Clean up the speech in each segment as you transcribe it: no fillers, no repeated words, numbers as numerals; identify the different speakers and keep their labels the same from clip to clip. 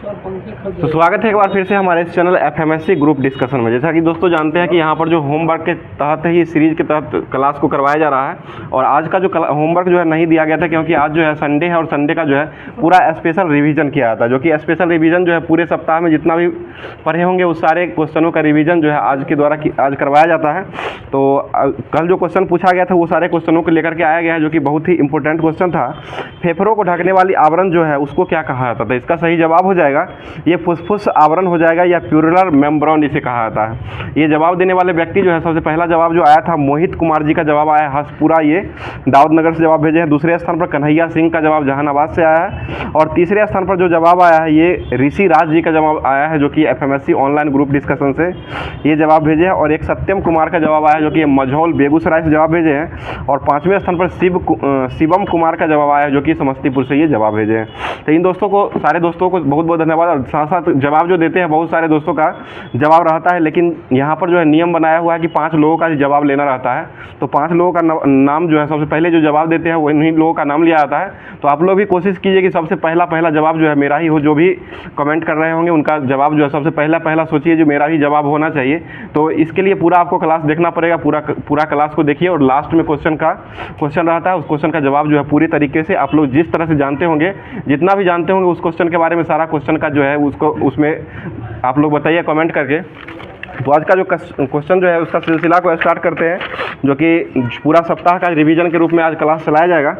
Speaker 1: तो स्वागत है एक बार फिर से हमारे इस चैनल एफएमएससी ग्रुप डिस्कशन में। जैसा कि दोस्तों जानते हैं कि यहाँ पर जो होमवर्क के तहत ही सीरीज़ के तहत क्लास को करवाया जा रहा है और आज का जो होमवर्क जो है नहीं दिया गया था क्योंकि आज जो है संडे है और संडे का जो है पूरा स्पेशल रिवीजन किया जाता है, जो कि स्पेशल रिवीजन जो है पूरे सप्ताह में जितना भी पढ़े होंगे उस सारे क्वेश्चनों का रिवीजन जो है आज के द्वारा आज करवाया जाता है। तो कल जो क्वेश्चन पूछा गया था वो सारे क्वेश्चनों को लेकर के आया गया है, जो कि बहुत ही इंपॉर्टेंट क्वेश्चन था। फेफड़ों को ढकने वाली आवरण जो है उसको क्या कहा जाता था? इसका सही जवाब हो जाएगा ये फुसफुस आवरण हो जाएगा या प्यूरलर मेम्ब्रेन इसे कहा जाता है। ये जवाब देने वाले व्यक्ति जो है सबसे पहला जवाब जो आया था मोहित कुमार जी का जवाब आया हसपुरा, ये दाऊदनगर से जवाब भेजे हैं। दूसरे स्थान पर कन्हैया सिंह का जवाब जहानाबाद से आया है और तीसरे स्थान पर जो जवाब आया है ये ऋषि राज जी का जवाब आया है, जो कि एफएमएससी ऑनलाइन ग्रुप डिस्कशन से ये जवाब भेजे हैं। और एक सत्यम कुमार का जवाब आया जो कि मझौल बेगूसराय से जवाब भेजे हैं और पाँचवें स्थान पर शिवम कुमार का जवाब आया जो कि समस्तीपुर से ये जवाब भेजे हैं। तो इन दोस्तों को सारे दोस्तों को बहुत बहुत धन्यवाद। और साथ साथ जवाब जो देते हैं बहुत सारे दोस्तों का जवाब रहता है, लेकिन यहाँ पर जो है नियम बनाया हुआ है कि 5 लोगों का जवाब लेना रहता है। तो 5 लोगों का नाम जो है सबसे पहले जो जवाब देते हैं उन्हीं लोगों का नाम लिया जाता है। तो आप लोग भी कोशिश कीजिए कि सबसे पहला जवाब जो है मेरा ही हो। जो भी कमेंट कर रहे होंगे उनका जवाब जो है सबसे पहला सोचिए जो मेरा ही जवाब होना चाहिए। तो इसके लिए पूरा आपको क्लास देखना पड़ेगा, पूरा क्लास को देखिए और लास्ट में क्वेश्चन रहता है, उस क्वेश्चन का जवाब जो है पूरी तरीके से आप लोग जिस तरह से जानते होंगे, जितना भी जानते होंगे उस क्वेश्चन के बारे में सारा क्वेश्चन का जो है उसको उसमें आप लोग बताइए कमेंट करके। तो आज का जो क्वेश्चन जो है उसका सिलसिला को स्टार्ट करते हैं, जो कि पूरा सप्ताह का रिवीजन के रूप में आज क्लास चलाया जाएगा।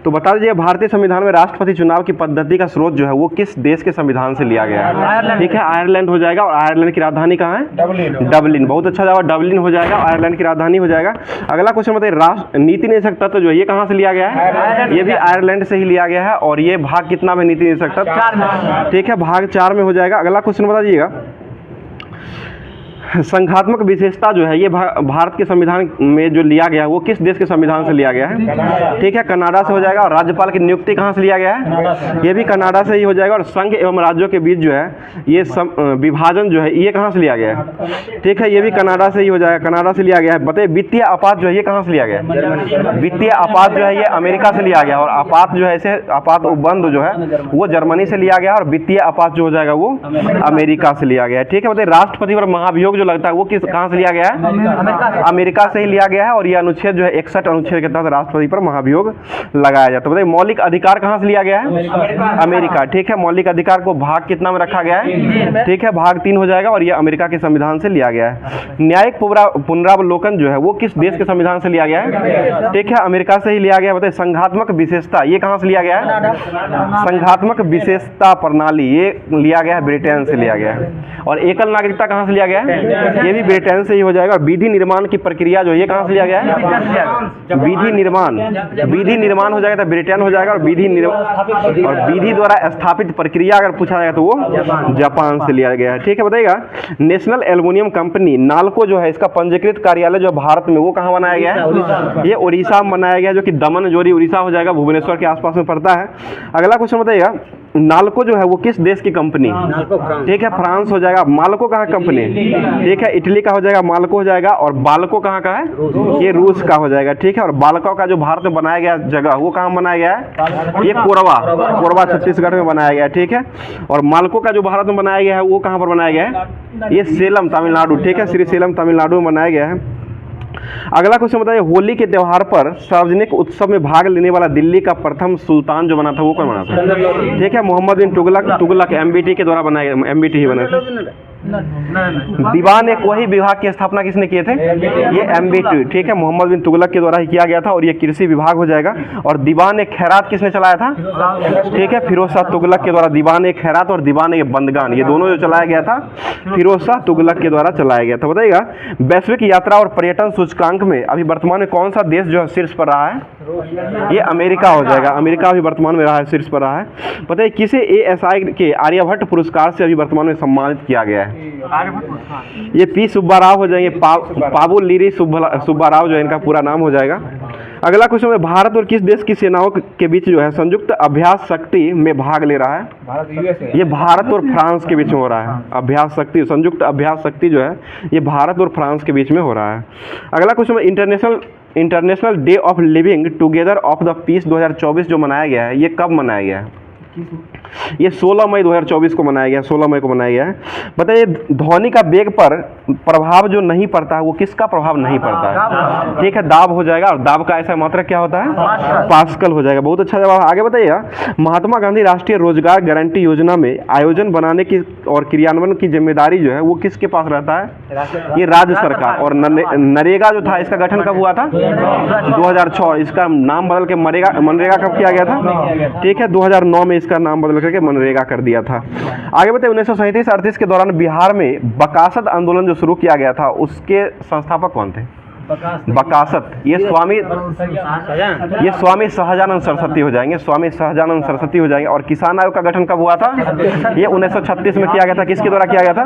Speaker 1: तो बता दीजिए भारतीय संविधान में राष्ट्रपति चुनाव की पद्धति का स्रोत जो है वो किस देश के संविधान से लिया गया है? ठीक है, आयरलैंड हो जाएगा। और आयरलैंड की राजधानी कहाँ है? डबलिन। बहुत अच्छा जवाब, डबलिन हो जाएगा, आयरलैंड की राजधानी हो जाएगा। अगला क्वेश्चन बताइए राष्ट्र नीति निदेशक तत्व जो है ये कहाँ से लिया गया है? ये भी आयरलैंड से ही लिया गया है। और ये भाग कितना में नीति निदेशक तत्व? ठीक है, भाग 4 में हो जाएगा। अगला क्वेश्चन बता दीजिएगा संघात्मक विशेषता जो है ये भारत के संविधान में जो लिया गया है वो किस देश के संविधान से लिया गया है? ठीक है, कनाडा से हो जाएगा। और राज्यपाल की नियुक्ति कहाँ से लिया गया है? ये भी कनाडा से ही हो जाएगा। और संघ एवं राज्यों के बीच जो है ये विभाजन जो है ये कहाँ से लिया गया है? ठीक है, ये भी कनाडा से ही हो जाएगा, कनाडा से लिया गया है। बताइए वित्तीय आपात जो है ये कहाँ से लिया गया है? वित्तीय आपात जो है ये अमेरिका से लिया गया। और आपात जो है ऐसे आपात उपबंध जो है वो जर्मनी से लिया गया और वित्तीय आपात जो हो जाएगा वो अमेरिका से लिया गया है। ठीक है, बताइए राष्ट्रपति पर महाभियोग जो लगता है वो कहाँ से लिया गया है? अमेरिका से ही लिया गया है। और ये अनुच्छेद जो है 61 अनुच्छेद के तहत राष्ट्रपति पर महाभियोग लगाया जाता है। बताइए मौलिक अधिकार कहाँ से लिया गया है? अमेरिका। ठीक है, मौलिक अधिकार को भाग कितना में रखा गया है? ठीक है, भाग 3 हो जाएगा और ये अमेरिका के संविधान से लिया गया है। न्यायिक पुनरावलोकन जो है वो किस देश के संविधान से लिया गया है? ठीक है, अमेरिका से ही लिया गया। बताइए संघात्मक विशेषता ये कहाँ से लिया गया है? संघात्मक विशेषता प्रणाली ये लिया गया है ब्रिटेन से लिया गया है। और एकल नागरिकता कहाँ से लिया गया है? ये भी ब्रिटेन से ही हो जाएगा। और विधि निर्माण की प्रक्रिया जो ये कहाँ से लिया गया है? विधि निर्माण हो जाएगा तो ब्रिटेन हो जाएगा। और विधि द्वारा स्थापित प्रक्रिया अगर पूछा जाएगा तो वो जापान से लिया गया है। ठीक है, बताइएगा नेशनल एल्युमिनियम कंपनी नालको जो है इसका पंजीकृत कार्यालय जो भारत में वो कहाँ बनाया गया है? ये उड़ीसा में बनाया गया, जो कि दमन जोरी उड़ीसा हो जाएगा, भुवनेश्वर के आसपास में पड़ता है। अगला क्वेश्चन बताइएगा नालको जो है वो किस देश की कंपनी? ठीक है, फ्रांस हो जाएगा। मालको कहाँ कंपनी? ठीक है, इटली का हो जाएगा, मालको हो जाएगा। और बाल्को कहाँ का है? ये रूस का हो जाएगा। ठीक है, और बाल्को का जो भारत में बनाया गया जगह वो कहाँ बनाया गया है? ये कोरबा छत्तीसगढ़ में बनाया गया है। ठीक है, और मालको का जो भारत में बनाया गया है वो कहाँ पर बनाया गया है? ये सेलम तमिलनाडु। ठीक है, श्री सेलम तमिलनाडु में बनाया गया है। अगला क्वेश्चन बताइए होली के त्योहार पर सार्वजनिक उत्सव में भाग लेने वाला दिल्ली का प्रथम सुल्तान जो बना था वो कौन बना था? ठीक है, मोहम्मद बिन तुगलक एमबीटी के द्वारा बनाया गया, एमबीटी ही बना था। दीवान एक वही विभाग की स्थापना किसने किए थे? ये एमबीटी। ठीक है, मोहम्मद बिन तुगलक के द्वारा ही किया गया था और ये कृषि विभाग हो जाएगा। और दीवान एक खैरात किसने चलाया था? ठीक है, फिरोज शाह तुगलक के द्वारा दीवान एक खैरात और दीवान एक बंदगान ये दोनों जो चलाया गया था फिरोज शाह तुगलक के द्वारा चलाया गया था। बताइएगा वैश्विक यात्रा और पर्यटन सूचकांक में अभी वर्तमान में कौन सा देश जो है शीर्ष पर रहा है? ये अमेरिका हो जाएगा। अमेरिका अभी वर्तमान में रहा है, शीर्ष पर रहा है। बताइए किसे ASI के आर्यभट्ट पुरस्कार से अभी वर्तमान में सम्मानित किया गया है? ये पी सुब्बा राव हो जाएंगे, पाबुल लीरी सुब्बा राव जो है इनका पूरा नाम हो जाएगा। अगला क्वेश्चन है भारत और किस देश की सेनाओं के बीच जो है संयुक्त अभ्यास शक्ति में भाग ले रहा है? ये भारत और फ्रांस के बीच में हो रहा है। अभ्यास शक्ति, संयुक्त अभ्यास शक्ति जो है ये भारत और फ्रांस के बीच में हो रहा है। अगला question international day of living together of the peace 2024 जो मनाया गया है ये कब मनाया गया है? ये 16 मई 2024 को मनाया गया, 16 मई को मनाया गया है। बताइए ध्वनि का वेग पर प्रभाव जो नहीं पड़ता है वो किसका प्रभाव नहीं पड़ता है? ठीक है, दाब हो जाएगा, और दाब का ऐसा मात्रक क्या होता है? पास्कल हो जाएगा। बहुत अच्छा जवाब। आगे बताइएगा, महात्मा गांधी राष्ट्रीय रोजगार गारंटी योजना में आयोजन बनाने की और क्रियान्वयन की जिम्मेदारी जो है वो किसके पास रहता है? ये राज्य सरकार। और नरेगा जो था इसका गठन कब हुआ था? 2006। इसका नाम बदल के मनरेगा कब किया गया था? ठीक है, 2009 में इसका नाम बदल करके मनरेगा कर दिया था। आगे बताइए 1937-38 के दौरान बिहार में बकासत आंदोलन जो शुरू किया गया था उसके संस्थापक कौन थे? बकासत। ये स्वामी सहजानंद सरस्वती हो जाएंगे, स्वामी सहजानंद सरस्वती हो जाएंगे। और किसान आयोग का गठन कब हुआ था? ये 1936 में किया गया था। किसके द्वारा किया गया था?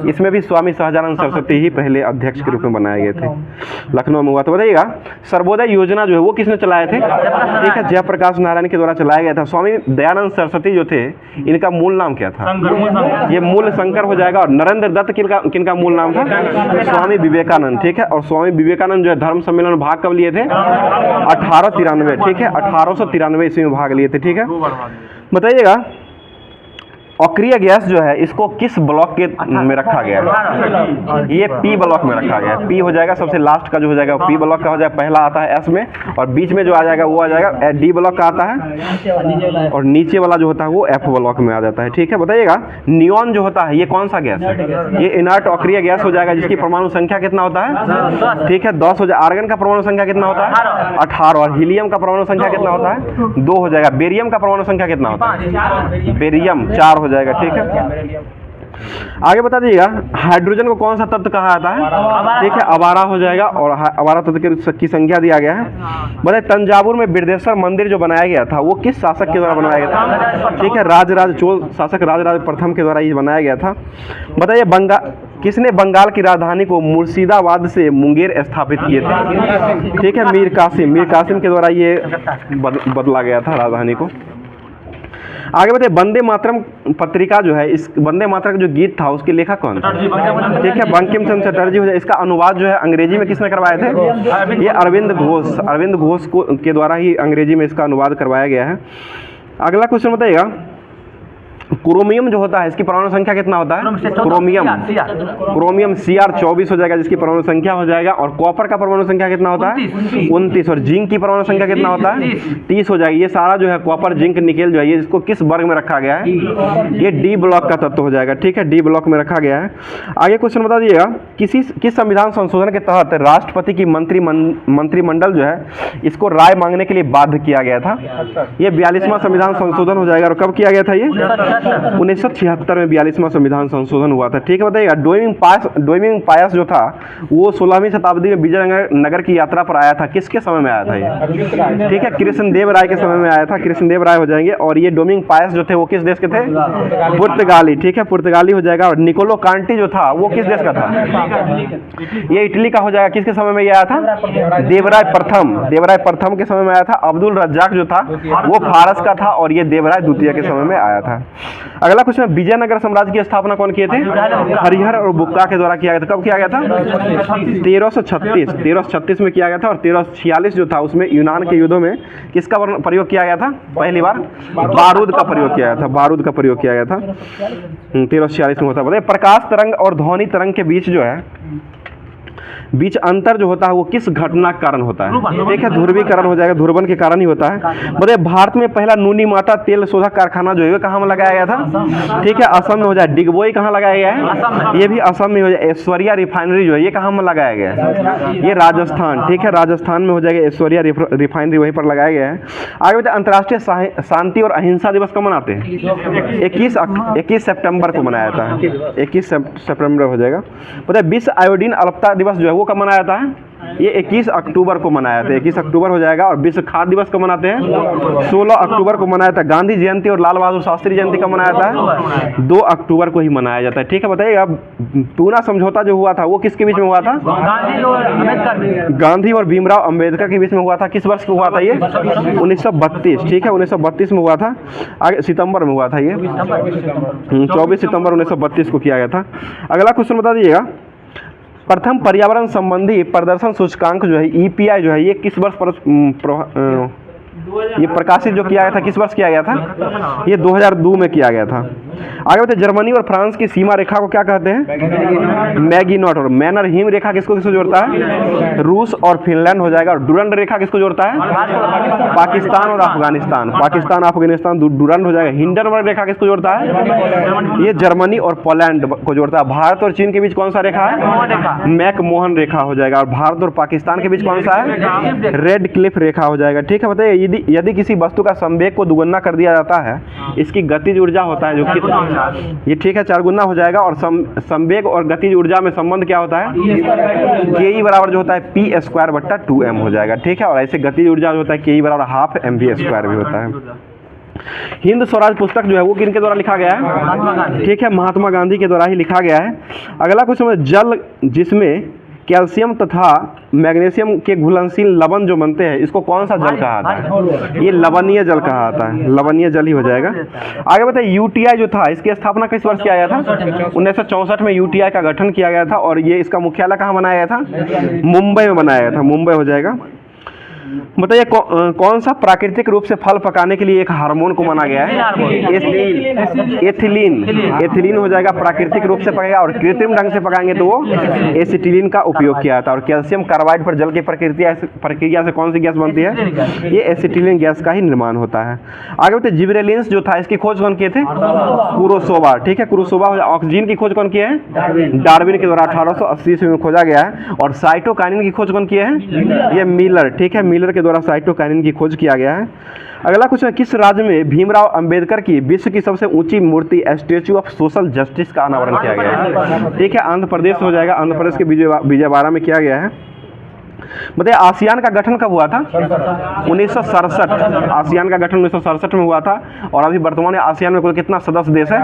Speaker 1: इसमें भी स्वामी सहजानंद सरस्वती ही पहले अध्यक्ष के रूप में बनाए गए थे, लखनऊ में हुआ था। बताइएगा सर्वोदय योजना जो है वो किसने चलाए थे? ठीक है, जयप्रकाश नारायण के द्वारा चलाया गया था। स्वामी दयानंद सरस्वती जो थे इनका मूल नाम क्या था? ये मूल शंकर हो जाएगा। और नरेंद्र दत्त किनका मूल नाम था? स्वामी विवेकानंद। ठीक है, और स्वामी विवेकानंद जो है धर्म सम्मेलन में भाग कब लिए थे? 1893। ठीक है, 1893 ईस्वी में भाग लिए थे। ठीक है, बताइएगा अक्रिय गैस जो है इसको किस ब्लॉक के में रखा गया है? ये पी ब्लॉक में रखा गया है। पी हो जाएगा, सबसे लास्ट का जो हो जाएगा पी ब्लॉक का हो जाएगा। पहला आता है एस में, और बीच में जो आ जाएगा वो आ जाएगा डी ब्लॉक का आता है, और नीचे वाला जो होता है वो एफ ब्लॉक में आ जाता है। ठीक है, बताइएगा नियॉन जो होता है ये कौन सा गैस है? ये इनर्ट अक्रिय गैस हो जाएगा, जिसकी परमाणु संख्या कितना होता है? ठीक है, 10 हो जाएगा। आर्गन का परमाणु संख्या कितना होता है? 18। और हीलियम का परमाणु संख्या कितना होता है? 2 हो जाएगा। बेरियम का परमाणु संख्या कितना होता है? बेरियम 4 हो जाएगा। ठीक है, आगे बता दीजिएगा हाइड्रोजन को कौन सा तत्व कहा जाता है? ठीक है, अवारा हो जाएगा। और अवारा तत्व की संख्या दिया गया है। बताइए तंजावुर में बिरदेश्वर मंदिर जो बनाया गया था वो किस शासक के द्वारा बनाया गया था? ठीक है, राजराज चोल शासक राजराज प्रथम के द्वारा ये बनाया गया था। बताइए किसने बंगाल की राजधानी को मुर्शिदाबाद से मुंगेर स्थापित किए थे? ठीक है, मीर कासिम के द्वारा ये बदला गया था राजधानी को। आगे बताइए वंदे मातरम पत्रिका जो है, इस वंदे मातरम का जो गीत था उसके लेखक कौन था? ठीक है, बंकिम चंद्र चटर्जी हो जाए। इसका अनुवाद जो है अंग्रेजी में किसने करवाए थे? ये अरविंद घोष के द्वारा ही अंग्रेजी में इसका अनुवाद करवाया गया है। अगला क्वेश्चन बताइएगा क्रोमियम जो होता है इसकी परमाणु संख्या कितना होता है? क्रोमियम Cr24 हो जाएगा, जिसकी परमाणु संख्या हो जाएगा। और कॉपर का परमाणु संख्या कितना होता है? 29। और जिंक की परमाणु संख्या कितना होता है? 30 हो जाएगी। ये सारा जो है कॉपर जिंक निकेल जो है ये इसको किस वर्ग में रखा गया है? ये डी ब्लॉक का तत्व हो जाएगा। ठीक है, डी ब्लॉक में रखा गया है। आगे क्वेश्चन बता दीजिएगा किस संविधान संशोधन के तहत राष्ट्रपति की मंत्रिमंडल जो है इसको राय मांगने के लिए बाध्य किया गया था? ये 42वां संविधान संशोधन हो जाएगा। और कब किया गया था? ये 1976 में 42वां संविधान संशोधन हुआ था। ठीक है, बताइएगा डोमिंग पायस जो था वो 16वीं शताब्दी में विजयनगर की यात्रा पर आया था। किसके समय में आया था ये? ठीक है, कृष्णदेव राय के समय में आया था। कृष्णदेव राय हो जाएंगे। और ये डोमिंग पायस जो थे वो किस देश के थे? पुर्तगाली। ठीक है, पुर्तगाली हो जाएगा। और निकोलो कांटी जो था वो किस देश का था? ये इटली का हो जाएगा। किसके समय में ये आया था? देवराय प्रथम के समय में आया था। अब्दुल रज्जाक जो था वो फारस का था, और ये देवराय द्वितीय के समय में आया था। अगला क्वेश्चन, विजयनगर साम्राज्य की स्थापना कौन किए थे? हरिहर और बुक्का के द्वारा किया गया था। कब किया गया था? 1336 में किया गया था। और 1346 जो था उसमें यूनान के युद्धों में किसका प्रयोग किया गया था? पहली बार बारूद का प्रयोग किया गया था। 1346 में होता है। प्रकाश तरंग और ध्वनि तरंग के बीच अंतर जो होता है वो किस घटना के कारण होता है? ठीक है, ध्रुवीकरण हो जाएगा, ध्रुवन के कारण ही होता है। बताइए भारत में पहला नूनी माटा तेल शोधक कारखाना जो है कहाँ में लगाया गया था? ठीक है, असम में हो जाए। डिगबोई कहाँ लगाया गया है? ये भी असम में हो जाए। ऐश्वर्या रिफाइनरी जो है ये कहाँ में लगाया गया है? ये राजस्थान। ठीक है, राजस्थान में हो जाएगा ऐश्वर्या रिफाइनरी, वहीं पर लगाया गया है। आगे बताए अंतर्राष्ट्रीय शांति और अहिंसा दिवस कब मनाते हैं? 21 सितंबर को मनाया था। 21 सितंबर हो जाएगा। बताइए विश्व आयोडीन अल्पता दिवस जो है वो कब मनाया जाता है? ये 21 अक्टूबर को मनाया था। 21 अक्टूबर हो जाएगा। और विश्व खाद्य दिवस को मनाते हैं 16 अक्टूबर को मनाया था। गांधी जयंती और लाल बहादुर शास्त्री जयंती कब मनाया था है? 2 अक्टूबर को ही मनाया जाता है। ठीक है, बताइएगा पूना समझौता जो हुआ था वो किसके बीच में हुआ था? गांधी और भीमराव अंबेडकर के बीच में हुआ था। किस वर्ष को हुआ था ये? 1932। ठीक है, 1932 में हुआ था। आगे सितंबर में हुआ था ये 24 सितंबर 1932 को किया गया था। अगला क्वेश्चन बता दीजिएगा प्रथम पर्यावरण संबंधी प्रदर्शन सूचकांक जो है EPI जो है ये किस वर्ष पर ये प्रकाशित जो किया गया था किस वर्ष किया गया था? ये 2002 में किया गया था। आगे बढ़ते, जर्मनी और फ्रांस की सीमा रेखा को क्या कहते हैं? मैगिनॉट। और मैनर हिम रेखा किसको किसको जोड़ता है? रूस और फिनलैंड हो जाएगा। और डुरंड रेखा किसको जोड़ता है? पाकिस्तान और अफगानिस्तान। पाकिस्तान अफगानिस्तान डुरंड हो जाएगा। हिंडनबर्ग रेखा किसको जोड़ता है? ये जर्मनी और पोलैंड को जोड़ता है। भारत और चीन के बीच कौन सा रेखा है? मैकमोहन रेखा हो जाएगा। और भारत और पाकिस्तान के बीच कौन सा है? रेड क्लिफ रेखा हो जाएगा। ठीक है, बताइए यदि किसी वस्तु का संवेग को दुगुना कर दिया जाता है, इसकी गतिज ऊर्जा होता है जो कि ये ठीक है 4 गुना हो जाएगा। और संवेग और गतिज ऊर्जा में संबंध क्या होता है? के बराबर जो होता है p²/2m हो जाएगा। ठीक है, और ऐसे गतिज ऊर्जा जो होता है के बराबर ½ mv² भी होता है। हिंद स्वराज पुस्तक जो है वो किनके द्वारा लिखा गया है? ठीक है, महात्मा गांधी के द्वारा ही लिखा गया है। अगला क्वेश्चन, जल जिसमें कैल्शियम तथा मैग्नीशियम के घुलनशील लवण जो बनते हैं, इसको कौन सा जल कहा जाता है? ये लवणीय जल कहा जाता है। लवणीय जल ही हो जाएगा। आगे बताइए, यूटीआई जो था इसकी स्थापना किस वर्ष किया गया था? 1964 में यूटीआई का गठन किया गया था। और ये इसका मुख्यालय कहाँ बनाया गया था? मुंबई में बनाया गया था। मुंबई हो जाएगा। बताइए कौन सा प्राकृतिक रूप से फल पकाने के लिए एक हार्मोन को माना गया है? एथिलीन। एथिलीन हो जाएगा, प्राकृतिक रूप से पकेगा। और कृत्रिम ढंग से पकाएंगे तो वो एसिटिलीन का उपयोग किया जाता है। और कैल्शियम कार्बाइड पर जल की प्रक्रिया से कौन सी गैस बनती है? ये एसिटिलीन गैस का ही निर्माण होता है। आगे बताइए, जिब्रेलिन्स जो था इसकी खोज कौन किए थे? कुरोसोवा। ठीक है, कुरोसोवा। ऑक्सीजन की खोज कौन किए हैं? डार्विन के द्वारा 1880 ईस्वी में खोजा गया है। और साइटोकाइनिन की खोज कौन किए हैं? ये मिलर। ठीक है, मिलर के द्वारा साइटोकाइनिन की खोज किया गया है। अगला क्वेश्चन, किस राज्य में भीमराव अंबेडकर की विश्व की सबसे ऊंची मूर्ति स्टैच्यू ऑफ सोशल जस्टिस का अनावरण किया गया है? ठीक है, आंध्र प्रदेश हो जाएगा। आंध्र प्रदेश के विजयवाड़ा में किया गया है। बताइए, आसियान का गठन कब हुआ था? 1967। आसियान का गठन 1967 में हुआ था। और अभी वर्तमान में आसियान में कुल कितना सदस्य देश है?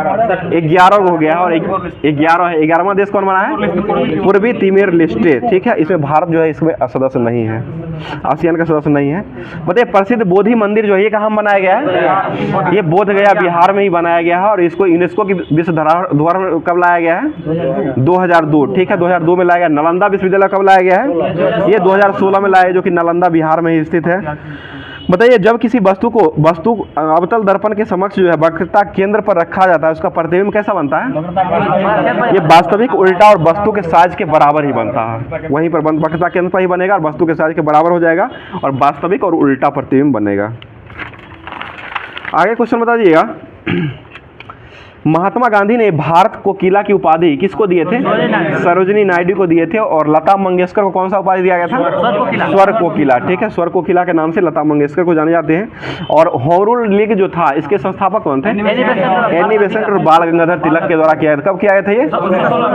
Speaker 1: 11 हो गया है। और 11वां देश कौन बना है? पूर्वी तिमोर लेस्टे। ठीक है, इसमें भारत जो है इसमें सदस्य नहीं है, आसियान का सदस्य नहीं है। बताइए, प्रसिद्ध बोधि मंदिर जो है ये कहाँ बनाया गया है? ये बोध गया बिहार में ही बनाया गया है। और इसको यूनेस्को की विश्व धरोहर में कब लाया गया है? 2002। ठीक है, 2002 में लाया गया। नालंदा विश्वविद्यालय कब लाया गया है? ये 2016 में लाया, जो कि नालंदा बिहार में ही स्थित है। बताइए, जब किसी वस्तु अवतल दर्पण के समक्ष जो है वक्रता केंद्र पर रखा जाता है, उसका प्रतिबिंब कैसा बनता है? ये वास्तविक, उल्टा और वस्तु के साइज के बराबर ही बनता है। वहीं पर वक्रता केंद्र पर ही बनेगा और वस्तु के साइज के बराबर हो जाएगा। और वास्तविक और उल्टा प्रतिबिंब बनेगा। आगे क्वेश्चन बता दीजिएगा, महात्मा गांधी ने भारत कोकिला की उपाधि किसको दिए थे? सरोजिनी नायडू को दिए थे। और लता मंगेशकर को कौन सा उपाधि दिया गया था? स्वर कोकिला। ठीक है, स्वर कोकिला के नाम से लता मंगेशकर को जाने जाते हैं। और होम रूल लीग जो था इसके संस्थापक कौन थे? एनी बेसेंट और बाल गंगाधर तिलक के द्वारा किया गया था। कब किया गया था ये?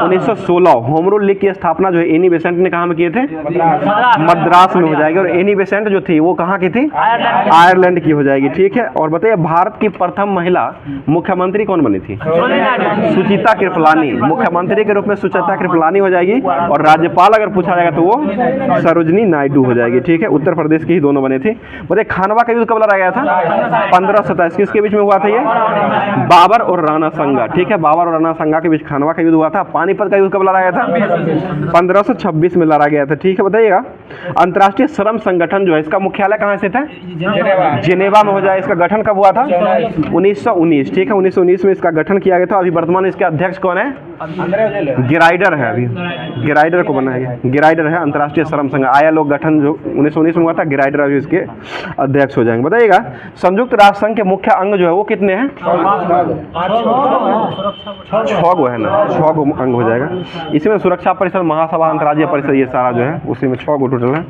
Speaker 1: 1916। होम रूल लीग की स्थापना जो है एनी बेसेंट ने कहाँ में किए थे? मद्रास में हो जाएगी। और एनी बेसेंट जो थी वो कहाँ की थी? आयरलैंड की हो जाएगी। ठीक है, और बताइए, भारत की प्रथम महिला मुख्यमंत्री कौन बनी थी? सुचिता कृपलानी। मुख्यमंत्री के रूप में सुचिता कृपलानी हो जाएगी। और राज्यपाल अगर पूछा जाएगा तो वो सरोजिनी नायडू हो जाएगी। ठीक है, उत्तर प्रदेश की ही दोनों बने थे। बताइए, खानवा का युद्ध कब लड़ा गया था? 1527। किसके बीच में हुआ था ये? बाबर और राणा संगा। ठीक है, बाबर और राणा संगा के बीच खानवा का युद्ध हुआ था। पानीपत का युद्ध कब लड़ा गया था? 1526 में लड़ा गया था। ठीक है, बताइएगा, अंतर्राष्ट्रीय श्रम संगठन जो है इसका मुख्यालय कहाँ स्थित है? जेनेवा में हो जाए। इसका गठन कब हुआ था? 1919। ठीक है, 1919 में इसका गठन किया गया था। अभी वर्तमान इसके अध्यक्ष कौन है? गिराइडर है। अभी गिराइडर को बनाया गया। गिराइडर है अंतर्राष्ट्रीय श्रम संघ। ILO गठन जो 1919 में हुआ था, गिराइडर अभी इसके अध्यक्ष हो जाएंगे। बताइएगा, संयुक्त राष्ट्र संघ के मुख्य अंग जो है वो कितने हैं? 6 गो है ना, 6 गो अंग हो जाएगा। इसी में सुरक्षा परिषद, महासभा, अंतर्राज्यीय परिषद, ये सारा जो है उसी में 6 गो टोटल है।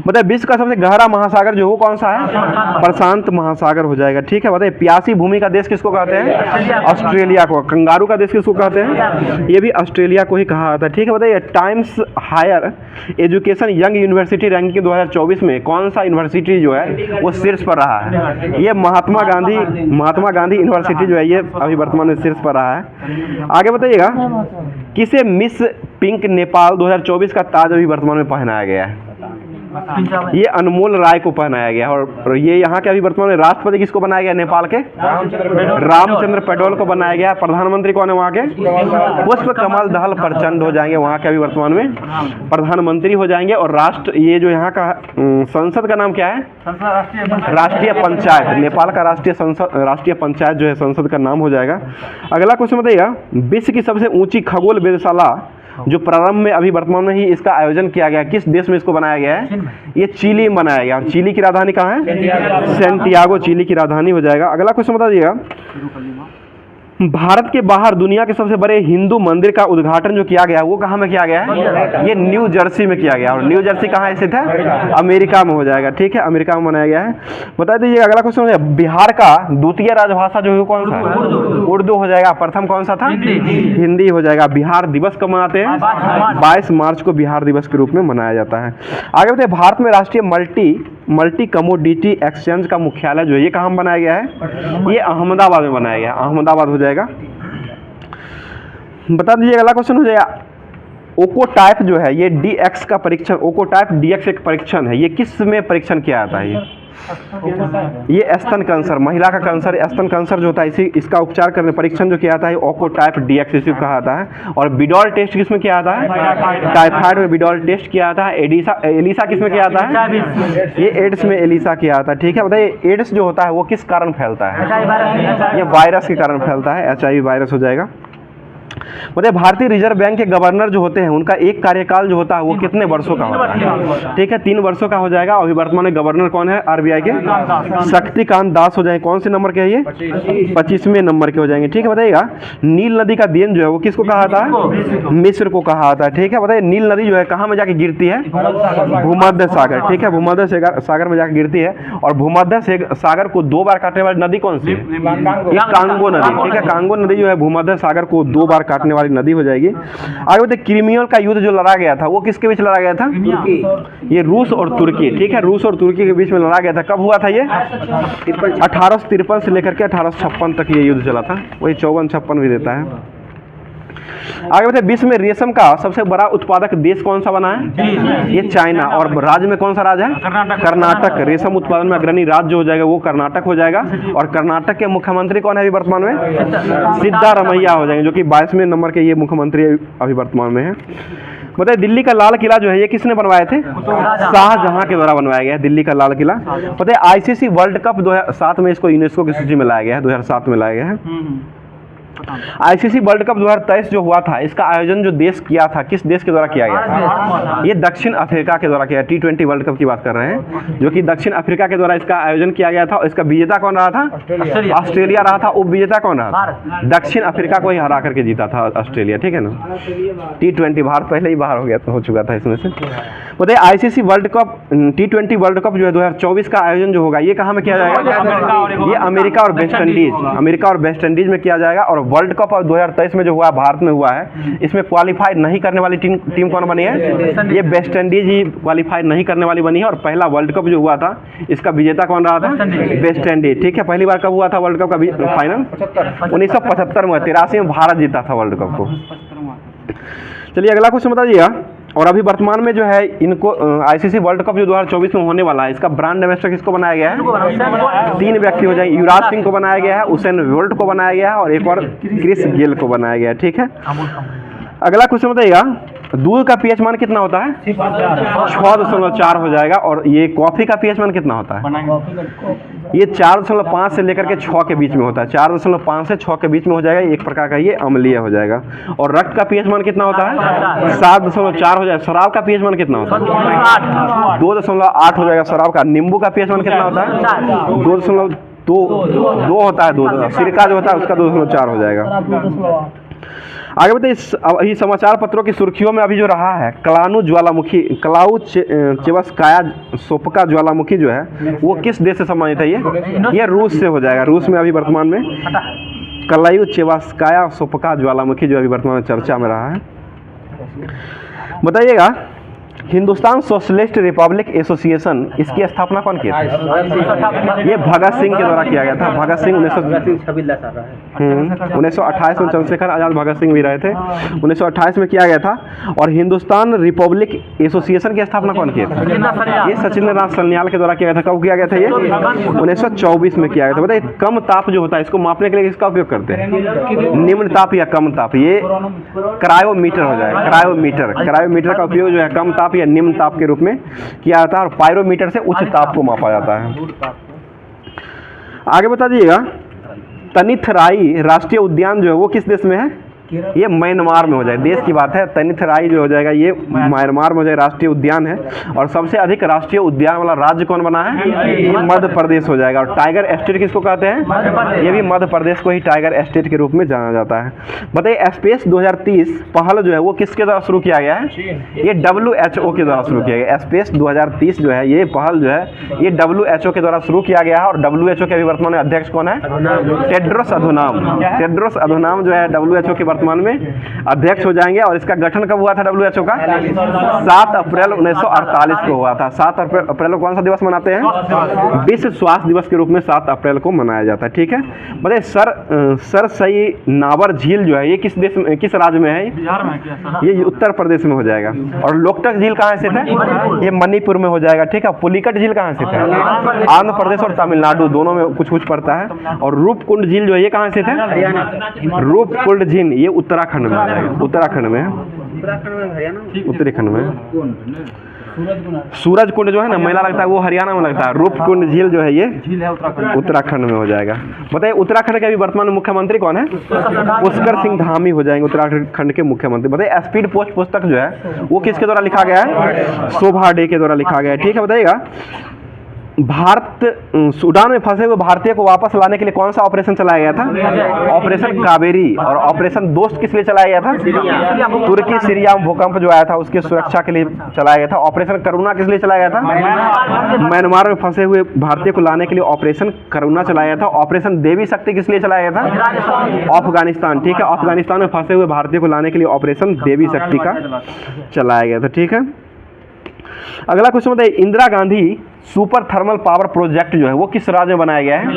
Speaker 1: बताइए, विश्व का सबसे गहरा महासागर जो वो कौन सा है? प्रशांत महासागर हो जाएगा। ठीक है, बताइए, प्यासी भूमि का देश किसको कहते हैं? ऑस्ट्रेलिया को। कंगारू का देश किसको कहते हैं? ये भी ऑस्ट्रेलिया को ही कहा जाता है। ठीक है, बताइए, Times higher education young university ranking 2024 में कौन सा यूनिवर्सिटी जो है वो शीर्ष पर रहा है? ये महात्मा गांधी यूनिवर्सिटी जो है ये अभी वर्तमान में शीर्ष पर रहा है। आगे बताइएगा, किसे मिस पिंक नेपाल 2024 का ताज अभी वर्तमान में पहनाया गया है? ये अनमोल राय को पहनाया गया और ये यहाँ के अभी वर्तमान में राष्ट्रपति किसको बनाया गया? नेपाल के रामचंद्र पटेल को बनाया गया। प्रधानमंत्री कौन है वहाँ के? पुष्प कमल दहल प्रचंड हो जाएंगे वहाँ के अभी वर्तमान में प्रधानमंत्री हो जाएंगे। और राष्ट्र ये जो यहाँ का संसद का नाम क्या है? राष्ट्रीय पंचायत। नेपाल का राष्ट्रीय पंचायत जो है संसद का नाम हो जाएगा। अगला क्वेश्चन बताइएगा, विश्व की सबसे ऊंची खगोल वेधशाला जो प्रारंभ में अभी वर्तमान में ही इसका आयोजन किया गया, किस देश में इसको बनाया गया है? ये चिली में बनाया गया। और चिली की राजधानी कहाँ है? सैंटियागो चिली की राजधानी हो जाएगा। अगला क्वेश्चन बता दीजिएगा, भारत के बाहर दुनिया के सबसे बड़े हिंदू मंदिर का उद्घाटन जो किया गया वो कहाँ में किया गया है? ये न्यू जर्सी में किया गया। और न्यू जर्सी कहाँ स्थित है? अमेरिका में हो जाएगा। ठीक है, अमेरिका में बनाया गया है। बता दीजिए अगला क्वेश्चन है, बिहार का द्वितीय राजभाषा जो है कौन सा है? उर्दू हो जाएगा। प्रथम कौन सा था? हिंदी हो जाएगा। बिहार दिवस कब मनाते हैं? 22 मार्च को बिहार दिवस के रूप में मनाया जाता है। आगे बताइए, भारत में राष्ट्रीय मल्टी कमोडिटी एक्सचेंज का मुख्यालय जो है ये कहाँ बनाया गया है? ये अहमदाबाद में बनाया गया। अहमदाबाद हो जाएगा। बता दीजिए अगला क्वेश्चन हो जाएगा, ओकोटाइप जो है ये DX का परीक्षण, ओकोटाइप DX एक परीक्षण है, ये किस में परीक्षण किया जाता है? ये स्तन कैंसर, महिला का कैंसर, स्तन कैंसर जो होता है इसका उपचार करने परीक्षण जो किया जाता है ओकोटाइप DX इसी को कहा जाता है। और बिडॉल टेस्ट किसमें किया जाता है? टाइफाइड में बिडॉल टेस्ट किया जाता है। एलिसा किसमें किया जाता है? ये एड्स में एलिसा किया जाता है। ठीक है, बताइए एड्स जो होता है वो किस कारण फैलता है? ये वायरस के कारण फैलता है, HIV वायरस हो जाएगा। मतलब भारतीय रिजर्व बैंक के गवर्नर जो होते हैं उनका एक कार्यकाल जो होता है वो कितने वर्षों का होता है? ठीक है, 3 वर्षों का हो जाएगा। अभी वर्तमान में गवर्नर कौन है? RBI के शक्तिकांत दास हो जाएंगे। कौन से नंबर के है ये? 25वें नंबर के हो जाएंगे। ठीक है, बताइएगा नील नदी का देन जो है वो किसको कहा जाता है? मिस्र को कहा जाता है। ठीक है, बताइए नील नदी जो है कहाँ में जाके गिरती है? भूमध्य सागर। ठीक है, भूमध्य सागर में जाके गिरती है। और भूमध्य सागर को 2 बार काटने वाली नदी कौन सी है? कांगो नदी। ठीक है, कांगो नदी जो है भूमध्य सागर को 2 बार काटने वाली नदी हो जाएगी। आगे बताइए, क्रिमियन का युद्ध जो लड़ा गया था वो किसके बीच लड़ा गया था? ये रूस और तुर्की। ठीक है, रूस और तुर्की के बीच में लड़ा गया था। कब हुआ था ये? 1853 से लेकर के 1856 तक ये युद्ध चला था। वही 54-56 भी देता है। आगे बताइए, विश्व में रेशम का सबसे बड़ा उत्पादक देश कौन सा बना है? ये चाइना। और राज्य में कौन सा राज्य है? कर्नाटक। रेशम उत्पादन में अग्रणी राज्य जो हो जाएगा वो कर्नाटक हो जाएगा। और कर्नाटक के मुख्यमंत्री कौन है अभी वर्तमान में? सिद्धारमैया हो जाएंगे, जो कि 22वें नंबर के ये मुख्यमंत्री अभी वर्तमान में है। बताइए, दिल्ली का लाल किला जो है ये किसने बनवाए थे? शाहजहां के द्वारा बनवाया गया है दिल्ली का लाल किला। बताइए, ICC वर्ल्ड कप 2007 में इसको यूनेस्को की सूची में लाया गया है, 2007 में लाया गया है। ICC वर्ल्ड कप 2023 जो हुआ था इसका आयोजन जो देश किया था किस देश के द्वारा किया गया था? ये दक्षिण अफ्रीका के द्वारा किया। T20 वर्ल्ड कप की बात कर रहे हैं, जो कि दक्षिण अफ्रीका के द्वारा इसका आयोजन किया गया था। और इसका विजेता कौन रहा था? ऑस्ट्रेलिया रहा था। उप विजेता कौन रहा था? दक्षिण अफ्रीका को ही हरा करके जीता था ऑस्ट्रेलिया। ठीक है ना, T20 भारत पहले ही बाहर हो चुका था इसमें से। बताइए, ICC world cup T20 world cup जो है 2024 का आयोजन जो होगा ये कहाँ में किया जाएगा? ये अमेरिका और वेस्ट इंडीज में किया जाएगा। और वर्ल्ड कप 2023 में जो हुआ भारत में हुआ है, इसमें क्वालिफाई नहीं करने वाली टीम कौन बनी है? ये वेस्ट इंडीज ही क्वालिफाई नहीं करने वाली बनी है। और पहला वर्ल्ड कप जो हुआ था इसका विजेता कौन रहा था? West Indies. ठीक है, पहली बार कब हुआ था वर्ल्ड कप का फाइनल? 1975 में। 83 में भारत जीता था वर्ल्ड कप को। चलिए अगला क्वेश्चन बता दीजिएगा। और अभी वर्तमान में जो है इनको ICC वर्ल्ड कप जो 2024 में होने वाला है इसका ब्रांड एम्बेसडर किसको बनाया गया है? 3 व्यक्ति हो जाएंगे। युवराज सिंह को बनाया गया है, उसेन बोल्ट को बनाया गया है और एक और क्रिस गेल को बनाया गया है। ठीक है, अगला क्वेश्चन बताइएगा, दूध का pH मान कितना होता है? 6.4 हो जाएगा। और ये कॉफी का pH मान कितना होता है? ये 4.5 से लेकर के 6 के बीच में होता है। 4.5 से 6 के बीच में हो जाएगा। एक प्रकार का ये अम्लीय हो जाएगा। और रक्त का pH मान कितना होता है? 7.4 हो जाएगा। शराब का pH मान कितना होता है? 2.8 हो जाएगा शराब का। नींबू का pH मान कितना होता है? 2 होता है। 2 सिरका जो होता है उसका 2.4 हो जाएगा। आगे बताइए, अभी समाचार पत्रों की सुर्खियों में अभी जो रहा है क्लाउ चेवस्काया सोपका ज्वालामुखी जो है वो किस देश से संबंधित है? ये रूस से हो जाएगा। रूस में अभी वर्तमान में क्लाउ चेवस्काया सोपका ज्वालामुखी जो अभी वर्तमान में चर्चा में रहा है। बताइएगा, हिंदुस्तान सोशलिस्ट रिपब्लिक एसोसिएशन, इसकी स्थापना कौन की थी? ये भगत सिंह के द्वारा किया गया था। भगत सिंह 1928 में चंद्रशेखर आजाद भगत सिंह भी रहे थे। 1928 में किया गया था। और हिंदुस्तान रिपब्लिक एसोसिएशन की स्थापना कौन की थी? ये सचिंद्र नाथ सन्याल के द्वारा किया गया था। कब किया गया था ये? 1924 में किया गया था। बताइए कम ताप जो होता है इसको मापने के लिए किसका उपयोग करते हैं? निम्न ताप या कम ताप, ये क्रायोमीटर हो जाएगा। क्रायोमीटर का उपयोग जो है कम ताप या निम्न ताप के रूप में किया जाता है और पायरोमीटर से उच्च ताप को मापा जाता है। आगे बता दीजिएगा, तनिथराई राष्ट्रीय उद्यान जो है वो किस देश में है? ये म्यांमार में हो जाएगा। देश की बात है, तनिथराई जो हो जाएगा ये म्यांमार में हो जाएगा, राष्ट्रीय उद्यान है। और सबसे अधिक राष्ट्रीय उद्यान वाला राज्य कौन बना है? ये मध्य प्रदेश हो जाएगा। और टाइगर एस्टेट किसको कहते हैं? ये भी मध्य प्रदेश को ही टाइगर एस्टेट के रूप में जाना जाता है। बताइए स्पेस 2030 पहल जो है वो किसके द्वारा शुरू किया गया है? ये WHO के द्वारा शुरू किया गया। स्पेस 2030 जो है ये पहल जो है ये WHO के द्वारा शुरू किया गया है। और WHO के अभी वर्तमान में अध्यक्ष कौन है? Tedros Adhanom. टेड्रोस अधनॉम जो है WHO के वर्तमान में अध्यक्ष हो जाएंगे। और इसका गठन कब हुआ था WHO का? 7 अप्रैल 1948 को हुआ था। 7 अप्रैल को कौन सा दिवस मनाते हैं? विश्व स्वास्थ्य दिवस के रूप में 7 अप्रैल को मनाया जाता है। ठीक है, बताइए सरसई नावर झील जो है ये किस देश में, किस राज्य में है?
Speaker 2: बिहार में क्या?
Speaker 1: ये उत्तर प्रदेश में हो जाएगा। और लोकटक झील कहाँ स्थित है? ये मणिपुर में हो जाएगा। ठीक है, पुलिकट झील कहाँ स्थित है? आंध्र प्रदेश और तमिलनाडु दोनों में कुछ कुछ पड़ता है। और रूपकुंड झील जो है ये कहाँ स्थित है? रूपकुंड झील ये उत्तराखंड में आ जाएगा। उत्तराखंड में, उत्तराखंड में। सूरजकुंड जो है ना मेला लगता है वो हरियाणा में लगता है। रूपकुंड झील जो है ये उत्तराखंड में हो जाएगा। बताइए उत्तराखंड के अभी वर्तमान में मुख्यमंत्री कौन है? पुष्कर सिंह धामी हो जाएंगे उत्तराखंड के मुख्यमंत्री। बताइए स्पीड पोस्ट पुस्तक जो है वो किसके द्वारा लिखा गया है? शोभा डे के द्वारा लिखा गया है। ठीक है, बताइएगा सूडान में फंसे हुए भारतीय को वापस लाने के लिए कौन सा ऑपरेशन चलाया गया था? ऑपरेशन कावेरी। और ऑपरेशन दोस्त किस लिए चलाया गया था? तुर्की सीरिया भूकंप जो आया था उसकी सुरक्षा के लिए चलाया गया था। ऑपरेशन करुणा किस लिए चलाया गया था? म्यांमार में फंसे हुए भारतीय को लाने के लिए ऑपरेशन करुणा चलाया गया था। ऑपरेशन देवी शक्ति किस लिए चलाया गया था? अफगानिस्तान। ठीक है, अफगानिस्तान में फंसे हुए भारतीय को लाने के लिए ऑपरेशन देवी शक्ति का चलाया गया था। ठीक है, अगला क्वेश्चन बताइए, Indira Gandhi super thermal power project जो है वो किस राज्य में बनाया गया है?